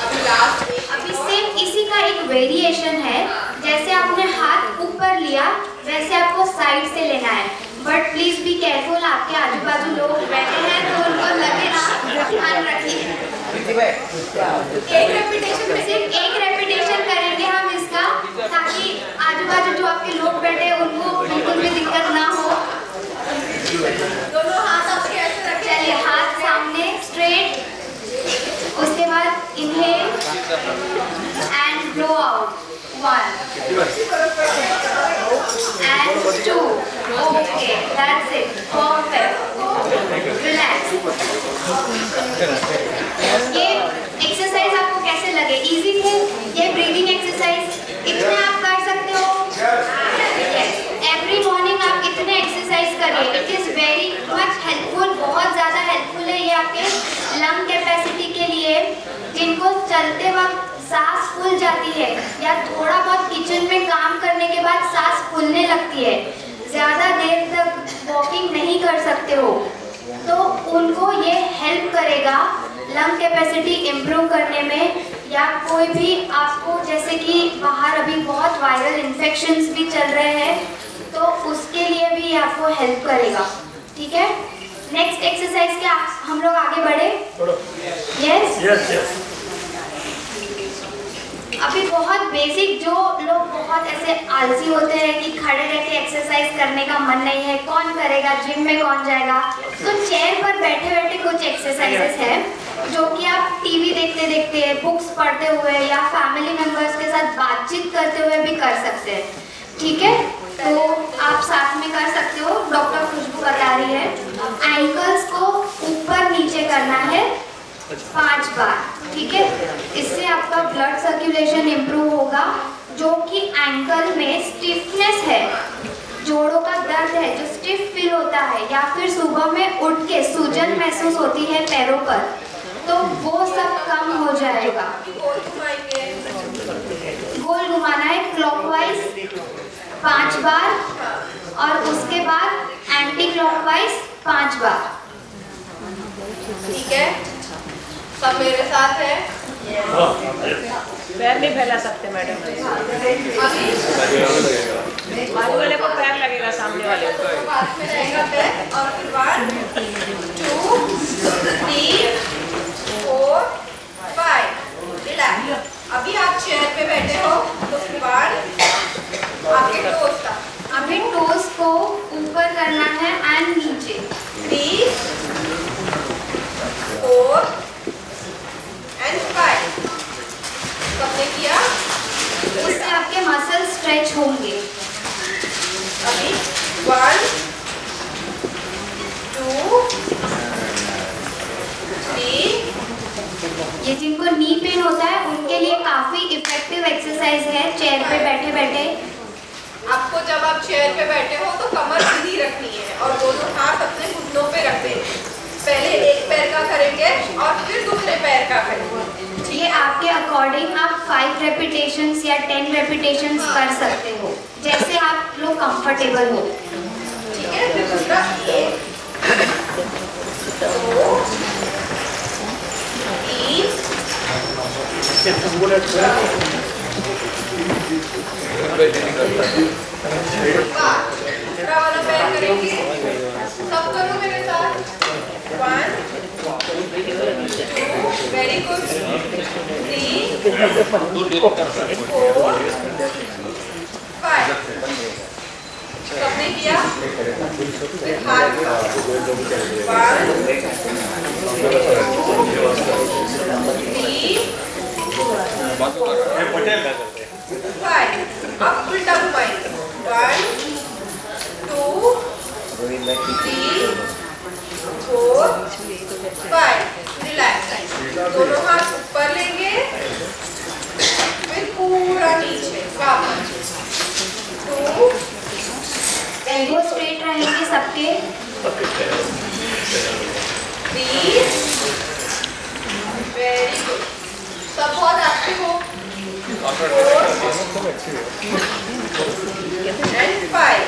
अभी लास्ट, अभी सेम इसी का एक वेरिएशन है। जैसे आपने हाथ ऊपर लिया वैसे आपको साइड से लेना है, बट प्लीज बी केयरफुल। आपके आजू बाजू लोग बैठे हैं तो उनको लगे ना, ध्यान रखिए। एक रेपिटेशन में सिर्फ एक रेपिटेशन करेंगे हम इसका, ताकि आजू बाजू जो आपके लोग बैठे हैं उनको बिल्कुल भी दिक्कत ना हो। दोनों हाथ आपके ऐसे रखें। चलिए हाथ सामने स्ट्रेट, उसके बाद inhale and blow out. 1 and 2, okay, that's it, perfect, relax। ये एक्सरसाइज आपको कैसे लगे? इजी थे? ये ब्रीदिंग एक्सरसाइज इतने आप कर सकते हो? एवरी मॉर्निंग आप इतने एक्सरसाइज करिए, it is very much helpful, बहुत ज़्यादा हेल्पफुल है ये आपके लंग कैपेसिटी के लिए। जिनको चलते वक्त सांस फूल जाती है या थोड़ा बहुत किचन में काम करने के बाद सांस फूलने लगती है, ज़्यादा देर तक वॉकिंग नहीं कर सकते हो, तो उनको ये हेल्प करेगा लंग कैपेसिटी इम्प्रूव करने में। या कोई भी आपको, जैसे कि बाहर अभी बहुत वायरल इन्फेक्शंस भी चल रहे हैं, तो उसके लिए भी आपको हेल्प करेगा, ठीक है। नेक्स्ट एक्सरसाइज के हम लोग आगे बढ़े। यस। अभी बहुत बेसिक, जो लोग बहुत ऐसे आलसी होते हैं कि खड़े रह के एक्सरसाइज करने का मन नहीं है, कौन करेगा, जिम में कौन जाएगा, तो चेयर पर बैठे बैठे कुछ एक्सरसाइजेस हैं जो कि आप टीवी देखते देखते, बुक्स पढ़ते हुए या फैमिली मेंबर्स के साथ बातचीत करते हुए भी कर सकते हैं, ठीक है। तो आप साथ में कर सकते हो। डॉक्टर खुशबू बता रही है एंकल्स को ऊपर नीचे करना है 5 बार, ठीक है। इससे आपका ब्लड सर्कुलेशन इम्प्रूव होगा। जो कि एंकल में स्टिफनेस है, जोड़ों का दर्द है, जो स्टिफ फील होता है, या फिर सुबह में उठ के सूजन महसूस होती है पैरों पर, तो वो सब कम हो जाएगा। गोल घुमाना है क्लॉकवाइज 5 बार, और उसके बाद एंटी क्लॉकवाइज 5 बार, ठीक है। सब मेरे साथ है। पैर नहीं फैला सकते मैडम, बाजू वाले को पैर लगेगा, सामने वाले को हाथ में रहेगा पैर, और फिर 1 2 3 4 ऊपर करना है एंड नीचे। 3 4 एंड 5। सबने किया? इससे आपके मसल स्ट्रेच होंगे। अभी 1 2 3। ये जिनको नी पेन होता है उनके लिए काफी इफेक्टिव एक्सरसाइज है चेयर पे बैठे बैठे। आपको जब आप चेयर पे बैठे हो तो कमर सीधी रखनी है और दोनों हाथ अपने घुटनों पे रखने हैं। पहले एक पैर का करेंगे और फिर दूसरे पैर का करेंगे। ये आपके अकॉर्डिंग आप 5 रेपिटेशंस या 10 रेपिटेशंस कर सकते हो, जैसे आप लोग कंफर्टेबल हो। ठीक है, फिर दूसरा 1 2 दूसरा वाला पैर करेंगे। सब करो मेरे साथ। 1 2 वेरी गुड 3 4 5। सबने किया? फिर हाथ का 1 2 3 5। अब उल्टा घुमाएंगे। 1 2 3 4 5। रिलैक्स। दोनों हाथ ऊपर लेंगे, फिर पूरा नीचे वापस। 2 एल्बो स्ट्रेट रहेंगे सबके। 3 वेरी गुड। सब बहुत एक्टिव हो। 4 एंड 5।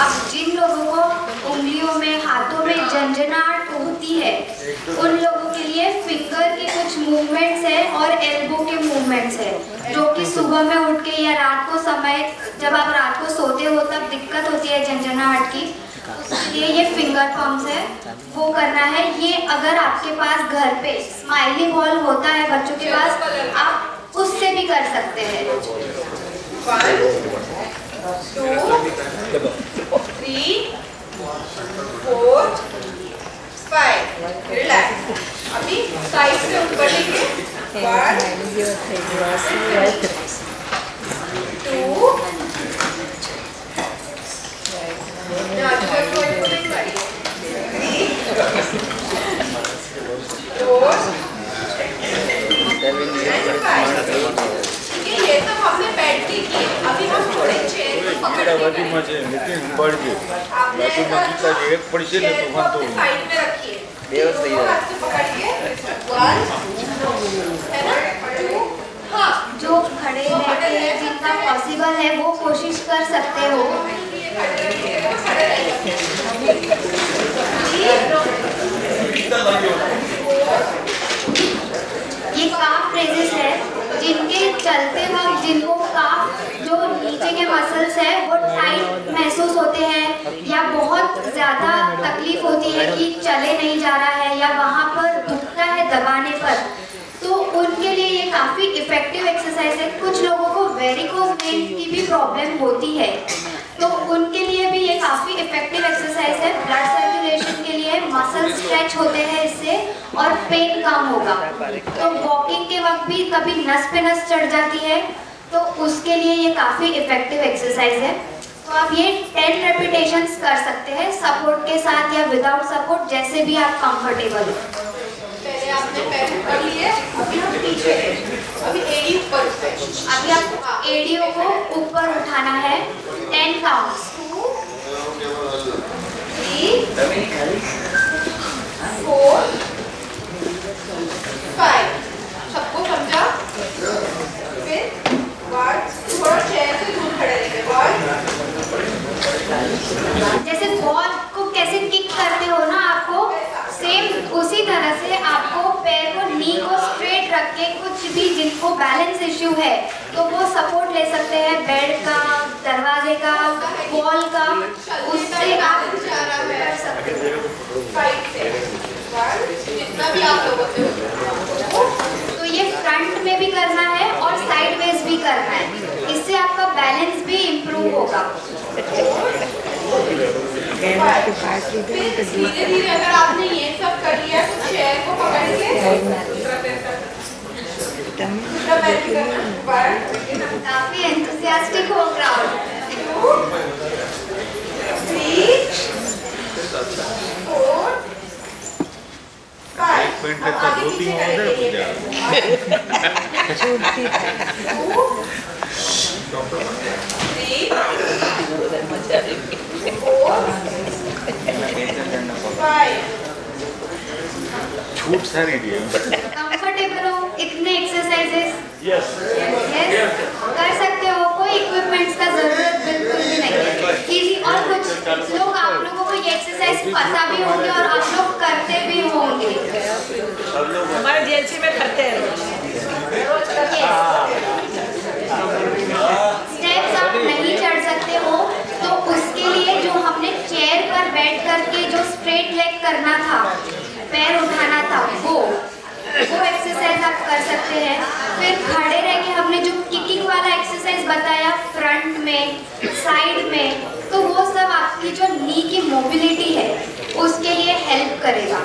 अब जिन लोगों को उंगलियों में हाथों में झंझनाहट होती है उन लोगों के लिए फिंगर के कुछ मूवमेंट्स है और एल्बो के मूवमेंट्स है, जो कि सुबह में उठ के या रात को समय जब आप रात को सोते हो तब दिक्कत होती है झंझनाहट की, उसके लिए ये फिंगर पंप्स है, वो करना है। ये अगर आपके पास घर पे स्माइली बॉल होता है बच्चों के पास, आप उससे भी कर सकते हैं। 1 2 3 4 5। रिलैक्स। अभी साइड से ऊपर लेंगे। 1 2 ये सब हमने बैठ के किए। अभी हम थोड़े चेयर को पकड़ के साइड में रखिए। हाथ से पकड़ के 1 है ना 2। हाँ, जो खड़े बैठे जिनका पॉसिबल है वो कोशिश कर सकते हो। ये काफ फ्रेजेस है जिनके चलते वक्त जिनको काफ जो नीचे के मसल्स है वो टाइट महसूस होते हैं या बहुत ज़्यादा तकलीफ होती है कि चले नहीं जा रहा है या वहाँ पर दुखता है दबाने पर, तो उनके लिए ये काफ़ी इफेक्टिव एक्सरसाइज है। कुछ लोगों को वेरिकोज वेन की भी प्रॉब्लम होती है, तो उनके लिए भी ये काफ़ी इफेक्टिव एक्सरसाइज है। ब्लड सर्कुलेशन के लिए मसल स्ट्रेच होते हैं इससे और पेन कम होगा। तो वॉकिंग के वक्त भी कभी नस पे नस चढ़ जाती है तो उसके लिए ये काफ़ी इफेक्टिव एक्सरसाइज है। तो आप ये 10 रेपिटेशंस कर सकते हैं सपोर्ट के साथ या विदाउट सपोर्ट, जैसे भी आप कंफर्टेबल हो। पहले आपने पैर ऊपर लिए, अभी हम पीछे अभी एडी ऊपर उठे। अभी आप एडियो को ऊपर उठाना है। 10 काउंट्स। 2 3 4 5। सबको समझा? फिर 1 थोड़ा चेयर से दूर खड़े रहेंगे। 1 जैसे बॉल को कैसे किक करते हो ना आपको, सेम उसी तरह से आपको पैर को नी को स्ट्रेट रख के, कुछ भी जिनको बैलेंस इश्यू है तो वो सपोर्ट ले सकते हैं, बेड का, दरवाजे का, वॉल का, उससे आप कर सकते हैं। जितना भी आप लोगों से तो ये फ्रंट में भी करना है और साइड वेज भी करना है, इससे आपका बैलेंस भी इम्प्रूव होगा। धीरे धीरे अगर आपने ये सब कर लिया तो चेयर को पकड़ के काफी एंथुसियास्टिक हो क्राउड। 3 4 5 मिनट तक रोटी हो छूट सारी दी है। कंफर्टेबल हो इतने एक्सरसाइजेस? यस कर सकते हो, कोई इक्विपमेंट्स का जरूरत बिल्कुल भी नहीं है। इजी। और कुछ लोग आप लोगों को ये एक्सरसाइज पता भी होंगे और आप लोग करते भी होंगे। हमारे डीएलसी में करते हैं। स्टेप्स आप नहीं चढ़ सकते हो तो उसके लिए जो हमने चेयर पर बैठ करके जो स्ट्रेट लेग करना था, पैर उठाना था, वो एक्सरसाइज आप कर सकते हैं। फिर खड़े रह के हमने जो किकिंग वाला एक्सरसाइज बताया फ्रंट में, साइड में, तो वो सब आपकी जो नी की मोबिलिटी है उसके लिए हेल्प करेगा।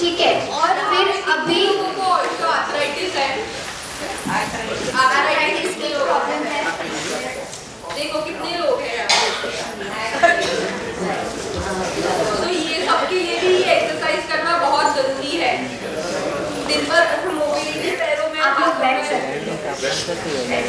ठीक है। और फिर अभी आर्थराइटिस है, आर्थराइटिस की प्रॉब्लम है। देखो कितने लोग हैं यहाँ। तो ये सबके लिए भी एक्सरसाइज करना बहुत जरूरी है। दिन भर मोबिलिटी पैरों में आप लोग बैठ सकते हैं।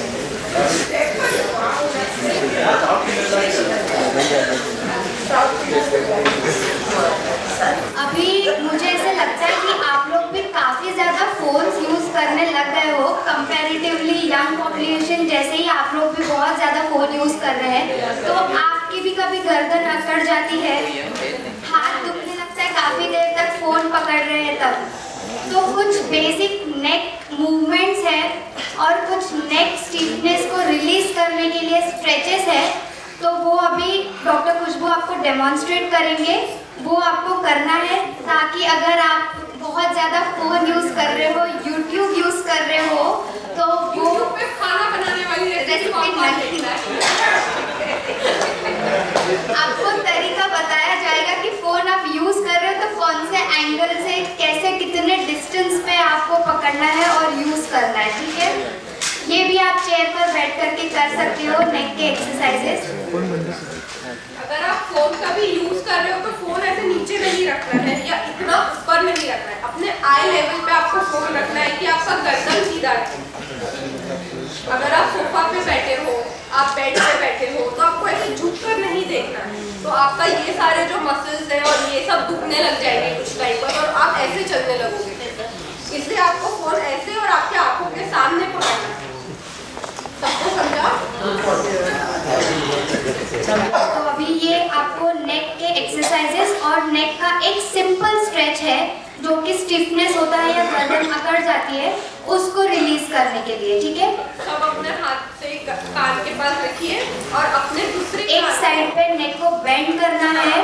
अभी मुझे ऐसे लगता है कि आप लोग भी काफी ज्यादा फोन्स यूज करने लग गए हो। कंपैरेटिवली यंग पॉपुलेशन जैसे ही आप लोग भी बहुत ज्यादा फोन यूज कर रहे हैं, तो आपकी भी कभी गर्दन अकड़ जाती है, हाथ दुखने लगता है काफी देर तक फोन पकड़ रहे हैं तब। तो कुछ बेसिक नेक मूवमेंट्स है और कुछ नेक स्टीफनेस को रिलीज करने के लिए स्ट्रेचेस है, तो वो अभी डॉक्टर खुशबू आपको डेमोन्स्ट्रेट करेंगे। वो आपको करना है ताकि अगर आप बहुत ज़्यादा फ़ोन यूज़ कर रहे हो, यूट्यूब यूज़ कर रहे हो, तो वो खाना बनाने वाली रेसिपी नहीं आपको तरीका बताया जाएगा कि फ़ोन आप यूज़ कर रहे हो तो कौन से एंगल से, कैसे, कितने डिस्टेंस पे आपको पकड़ना है और यूज़ करना है। ठीक है। ये भी आप चेयर पर बैठ करके कर सकते हो, नेक के एक्सरसाइजेस। अगर आप फोन का भी यूज कर रहे हो तो फोन ऐसे नीचे नहीं रखना है या इतना ऊपर नहीं रखना है। अपने आई लेवल पे आपको फोन रखना है कि आपका गर्दन सीधा रहे। अगर आप सोफा पे बैठे हो, आप बेड पे बैठे हो, तो आपको ऐसे झुक कर नहीं देखना है। तो आपका ये सारे जो मसल्स हैं और ये सब दुखने लग जाएंगे कुछ टाइम पर और आप ऐसे चलने लगोगे। इसलिए आपको फोन ऐसे और आपके आंखों के सामने पकड़ना है। सबको समझा? तो अभी ये आपको नेक के एक्सरसाइजेस और नेक का एक सिंपल स्ट्रेच है जो कि स्टिफनेस होता है या गर्दन अकड़ जाती है, उसको रिलीज करने के लिए। ठीक है। सब अपने हाथ से कान के पास रखिए और अपने दूसरे एक साइड पे नेक को बेंड करना है,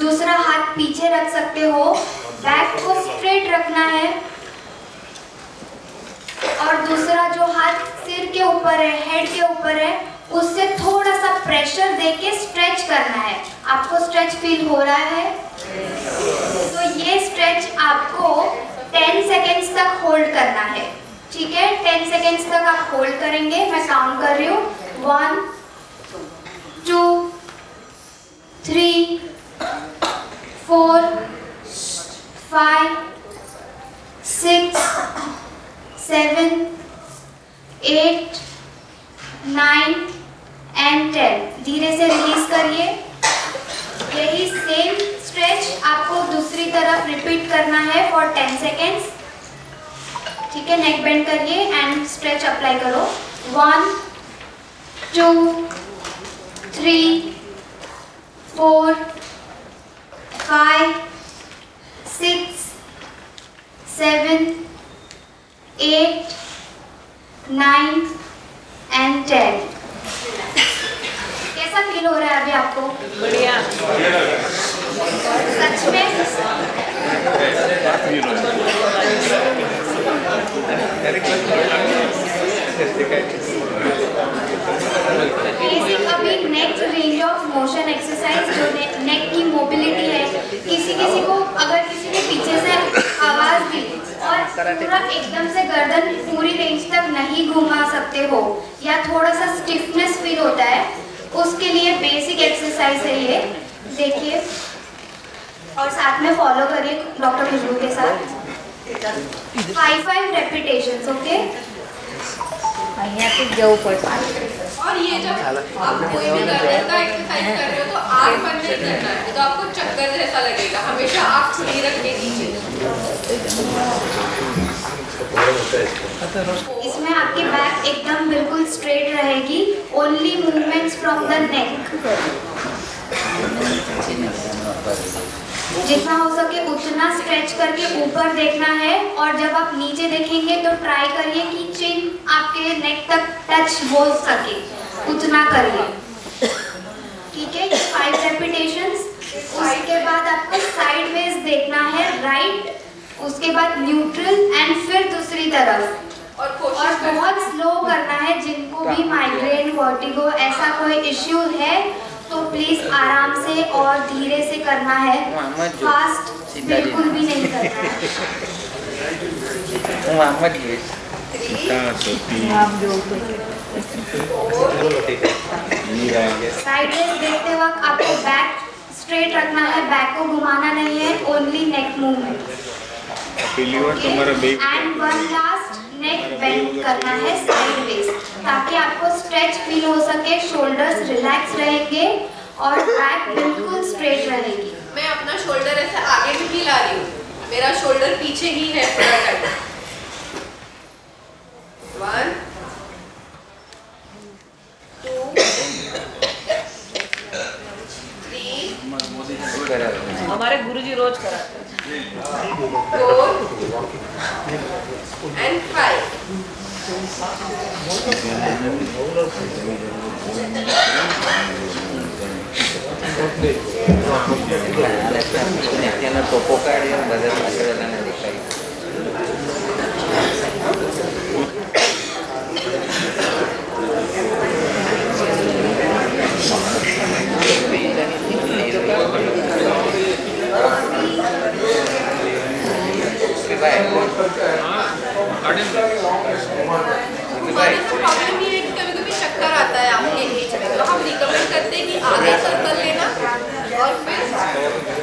दूसरा हाथ पीछे रख सकते हो, बैक को स्ट्रेट रखना है और दूसरा जो हाथ सिर के ऊपर है, हेड के ऊपर है, उससे थोड़ा सा प्रेशर देके स्ट्रेच करना है। आपको स्ट्रेच फील हो रहा है? तो ये स्ट्रेच आपको 10 सेकेंड्स तक होल्ड करना है। ठीक है। 10 सेकेंड्स तक आप होल्ड करेंगे। मैं काउंट कर रही हूँ। 1 2 3 4 5 6 7 8 9 and 10। धीरे से रिलीज करिए। यही सेम स्ट्रेच आपको दूसरी तरफ रिपीट करना है फॉर 10 सेकेंड्स। ठीक है। नेक बेंड करिए एंड स्ट्रेच अप्लाई करो। 1 2 3 4 5 6 7 8 9 and 10। कैसा फील हो रहा है अभी आपको? बढ़िया। सच में? बेसिक अभी नेक रेंज ऑफ मोशन एक्सरसाइज जो नेक की मोबिलिटी पूरा एकदम से गर्दन पूरी रेंज तक नहीं घुमा सकते हो या थोड़ा सा स्टिफनेस फील होता है, उसके लिए बेसिक एक्सरसाइज है ये, देखिए और साथ में फॉलो करिए डॉक्टर खुशबू के साथ। 5 रेपिटेशंस, ओके। और ये जब आप कोई भी गर्दन का एक्सरसाइज कर रहे हो तो आँख बंद नहीं करना है, तो आपको चक्कर जैसा लगेगा, हमेशा आँख खुली रख के कीजिए। इसमें आपकी बैक एकदम बिल्कुल स्ट्रेट रहेगी, only movements from the neck, जितना हो सके उतना स्ट्रेच करके ऊपर देखना है, और जब आप नीचे देखेंगे तो ट्राई करिए कि चिन आपके नेक तक टच हो सके, उतना करिए, ठीक है। 5 रेपिटेशंस। उसके बाद आपको साइड वेज देखना है, राइट, उसके बाद न्यूट्रल एंड फिर दूसरी तरफ, और बहुत स्लो करना है। जिनको भी माइग्रेन, वर्टिगो ऐसा कोई इश्यू है तो प्लीज आराम से और धीरे से करना है, फास्ट बिल्कुल भी नहीं करना है। साइड वेज देखते वक्त आपको बैक स्ट्रेट रखना है, बैक को घुमाना नहीं है, only neck movement. And one last, neck bend करना है साइड वेज, ताकि आपको स्ट्रेच फील हो सके, शोल्डर्स रिलैक्स रहेंगे और बैक बिल्कुल स्ट्रेट रहेगी। मैं अपना शोल्डर ऐसे आगे भी हिला रही हूँ, मेरा शोल्डर पीछे ही है थोड़ा टाइम। 1 2 3 हमारे गुरुजी रोज कराते हैं। 4 and 5 प्रॉब्लम ये है कि कभी कभी चक्कर आता है आपके एज में, तो हम रिकमेंड करते हैं कि आगे सर्कल लेना और फिर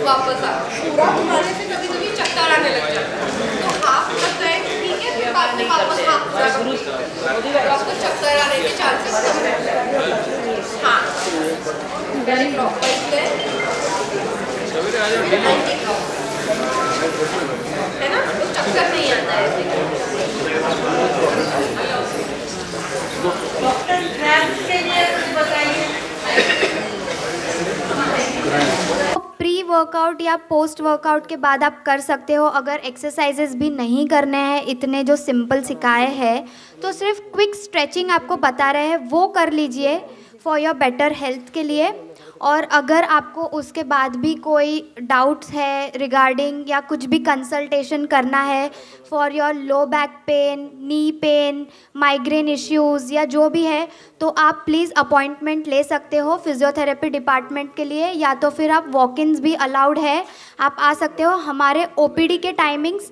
वापस आना। पूरा घुमाने से कभी कभी चक्कर आने लग जाता है, तो हाफ तक गए ठीक है, फिर बाद में वापस हाफ पूरा तो आपको चक्कर आने के चांसेस कम है। हाँ, क्लॉकवाइज है ना, तो चक्कर नहीं आता है। प्री वर्कआउट या पोस्ट वर्कआउट के बाद आप कर सकते हो। अगर एक्सरसाइजेस भी नहीं करने हैं, इतने जो सिंपल सिखाए हैं, तो सिर्फ क्विक स्ट्रेचिंग आपको बता रहे हैं, वो कर लीजिए फॉर योर बेटर हेल्थ के लिए। और अगर आपको उसके बाद भी कोई डाउट्स है रिगार्डिंग या कुछ भी कंसल्टेशन करना है for your low back pain, knee pain, migraine issues या जो भी है, तो आप प्लीज़ अपॉइंटमेंट ले सकते हो फिजियोथेरेपी डिपार्टमेंट के लिए, या तो फिर आप वॉक-इन्स भी अलाउड है, आप आ सकते हो। हमारे ओपीडी के टाइमिंग्स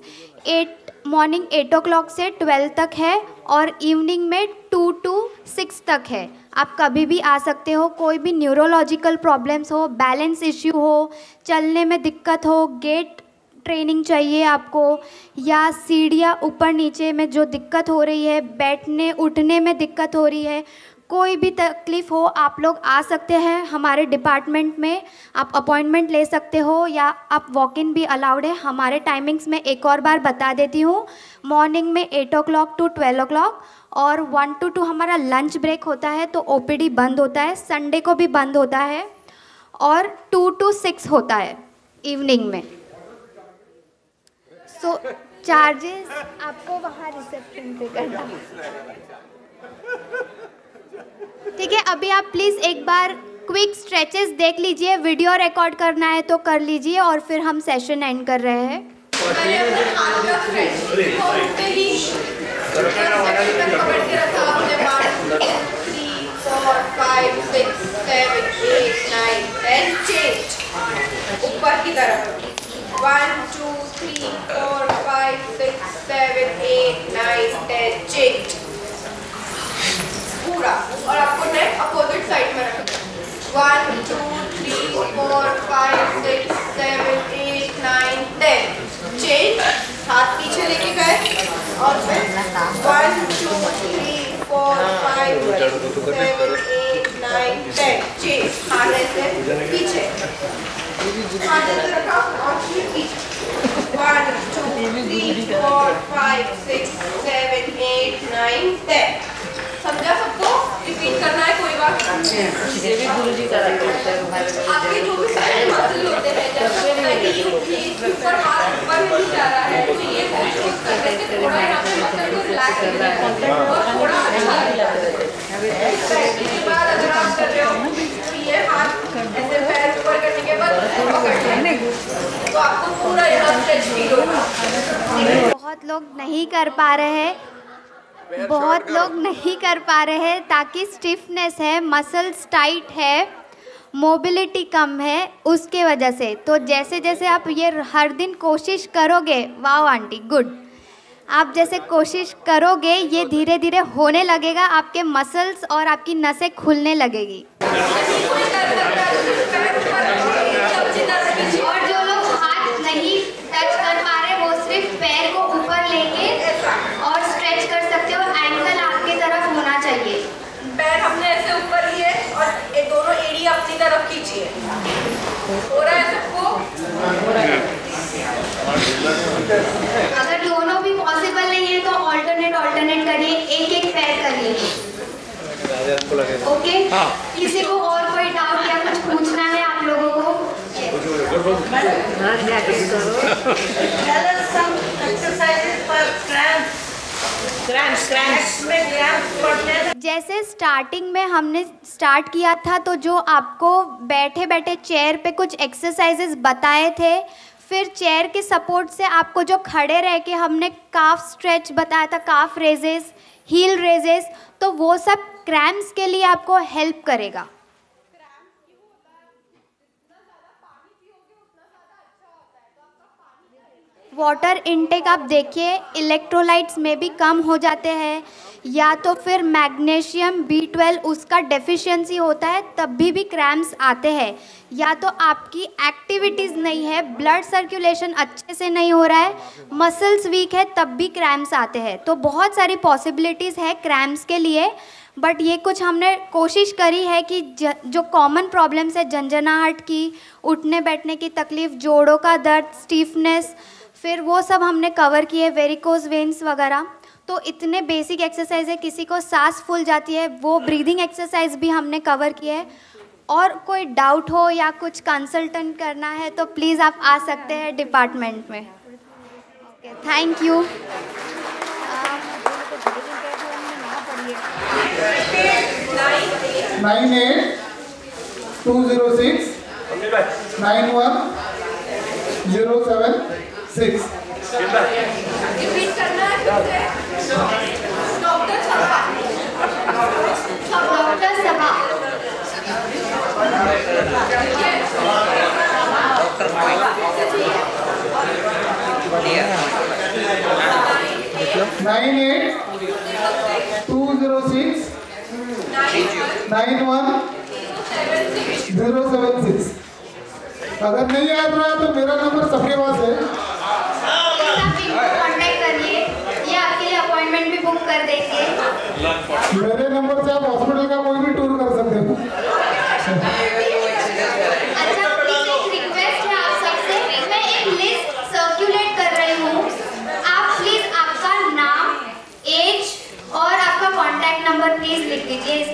मॉर्निंग 8 o'clock से 12 तक है और इवनिंग में 2 to 6 तक है। आप कभी भी आ सकते हो। कोई भी न्यूरोलॉजिकल प्रॉब्लम्स हो, बैलेंस इश्यू हो, चलने में दिक्कत हो, गेट ट्रेनिंग चाहिए आपको, या सीढ़ियाँ ऊपर नीचे में जो दिक्कत हो रही है, बैठने उठने में दिक्कत हो रही है, कोई भी तकलीफ़ हो, आप लोग आ सकते हैं हमारे डिपार्टमेंट में। आप अपॉइंटमेंट ले सकते हो या आप वॉक इन भी अलाउड है। हमारे टाइमिंग्स में एक और बार बता देती हूँ, मॉर्निंग में 8 o'clock to 12 o'clock और 1 to 2 हमारा लंच ब्रेक होता है, तो ओपीडी बंद होता है, संडे को भी बंद होता है, और 2 to 6 होता है इवनिंग में। सो चार्जेस आपको वहाँ रिसेप्शन पे करना, ठीक है। अभी आप प्लीज़ एक बार क्विक स्ट्रेचेस देख लीजिए, वीडियो रिकॉर्ड करना है तो कर लीजिए, और फिर हम सेशन एंड कर रहे हैं। ऊपर की तरफ 1 2 3 4 5 5 6 7 8 9 10 चेंज पूरा। और आपको नेक अपोजिट साइड में रखना है। 1 2 3 4 5 6 7 8 9 10 चेंज। हाथ पीछे लेके गए और 1 2 3 4 5 6 7 8 9 10 चेंज। हाथ ऐसे पीछे, हाथ ऐसे रखा और फिर पीछे। 1 2 3 4 5 6 7 8 9 10 समझा सबको? रिपीट करना है, कोई बात नहीं। ये भी गुरुजी का आपके जो भी सारे मसल होते हैं, जैसे ऊपर हाथ ऊपर नहीं जा रहा है, तो ये कोशिश कर रहे थे थोड़ा यहाँ पे मसल को रिलैक्स करना है और थोड़ा अच्छा इसके बाद अगर आप कर रहे हो तो ये हाथ ऐसे पैर ऊपर करने के बाद पकड़ लेंगे तो आपको पूरा यहाँ स्ट्रेच फील होगा। बहुत लोग नहीं कर पा रहे हैं, बहुत लोग नहीं कर पा रहे हैं ताकि स्टिफनेस है, मसल्स टाइट है, मोबिलिटी कम है, उसके वजह से। तो जैसे जैसे आप ये हर दिन कोशिश करोगे, वाओ आंटी गुड, आप जैसे कोशिश करोगे ये धीरे धीरे होने लगेगा, आपके मसल्स और आपकी नसें खुलने लगेगी। और जो लोग हाथ नहीं टच कर पा रहे वो सिर्फ पैर को ऊपर लेके और स्ट्रेच कर सकते हो, एंकल आपकी तरफ होना चाहिए। पैर हमने ऐसे ऊपर लिए और ये दोनों एड़ी अपनी तरफ खींचिए। हो रहा है सबको? अगर दोनों भी पॉसिबल नहीं है तो ऑल्टरनेट करिए, एक एक पैर करिए। ओके, किसी को और कोई डाउट या कुछ पूछना है आप लोगों को? जैसे स्टार्टिंग में हमने स्टार्ट किया था तो जो आपको बैठे बैठे चेयर पे कुछ एक्सरसाइजेस बताए थे, फिर चेयर के सपोर्ट से आपको जो खड़े रह के हमने काफ स्ट्रेच बताया था, काफ रेजेस, हील रेजेस, तो वो सब क्रैम्प्स के लिए आपको हेल्प करेगा। वाटर इनटेक आप देखिए, इलेक्ट्रोलाइट्स में भी कम हो जाते हैं, या तो फिर मैग्नीशियम B12 उसका डेफिशिएंसी होता है तब भी क्रैम्प्स आते हैं, या तो आपकी एक्टिविटीज़ नहीं है, ब्लड सर्कुलेशन अच्छे से नहीं हो रहा है, मसल्स वीक है, तब भी क्रैम्प्स आते हैं। तो बहुत सारी पॉसिबिलिटीज़ है क्रैम्प्स के लिए, बट ये कुछ हमने कोशिश करी है कि जो कॉमन प्रॉब्लम्स है, झंझनाहट की, उठने बैठने की तकलीफ़, जोड़ों का दर्द, स्टीफनेस, फिर वो सब हमने कवर किए, वेरिकोज वेन्स वगैरह। तो इतने बेसिक एक्सरसाइज है, किसी को सांस फूल जाती है वो ब्रीदिंग एक्सरसाइज भी हमने कवर किए है। और कोई डाउट हो या कुछ कंसल्टेंट करना है तो प्लीज़ आप आ सकते हैं डिपार्टमेंट में। Okay, thank you. 98-206-91-076। रिपीट करना है। डॉक्टर सभा, डॉक्टर सभा, 98-206-91-076। अगर नहीं याद रहा तो मेरा नंबर सबके पास है, कॉन्टैक्ट करिए, ये आपके लिए अपॉइंटमेंट भी बुक कर देंगे। मेरे नंबर से आप हॉस्पिटल का कोई भी टूर कर सकते हो। अच्छा, प्लीज एक रिक्वेस्ट है आप सबसे, मैं एक लिस्ट सर्कुलेट कर रही हूँ, आप प्लीज आपका नाम, एज और आपका कॉन्टैक्ट नंबर प्लीज लिख दीजिए इस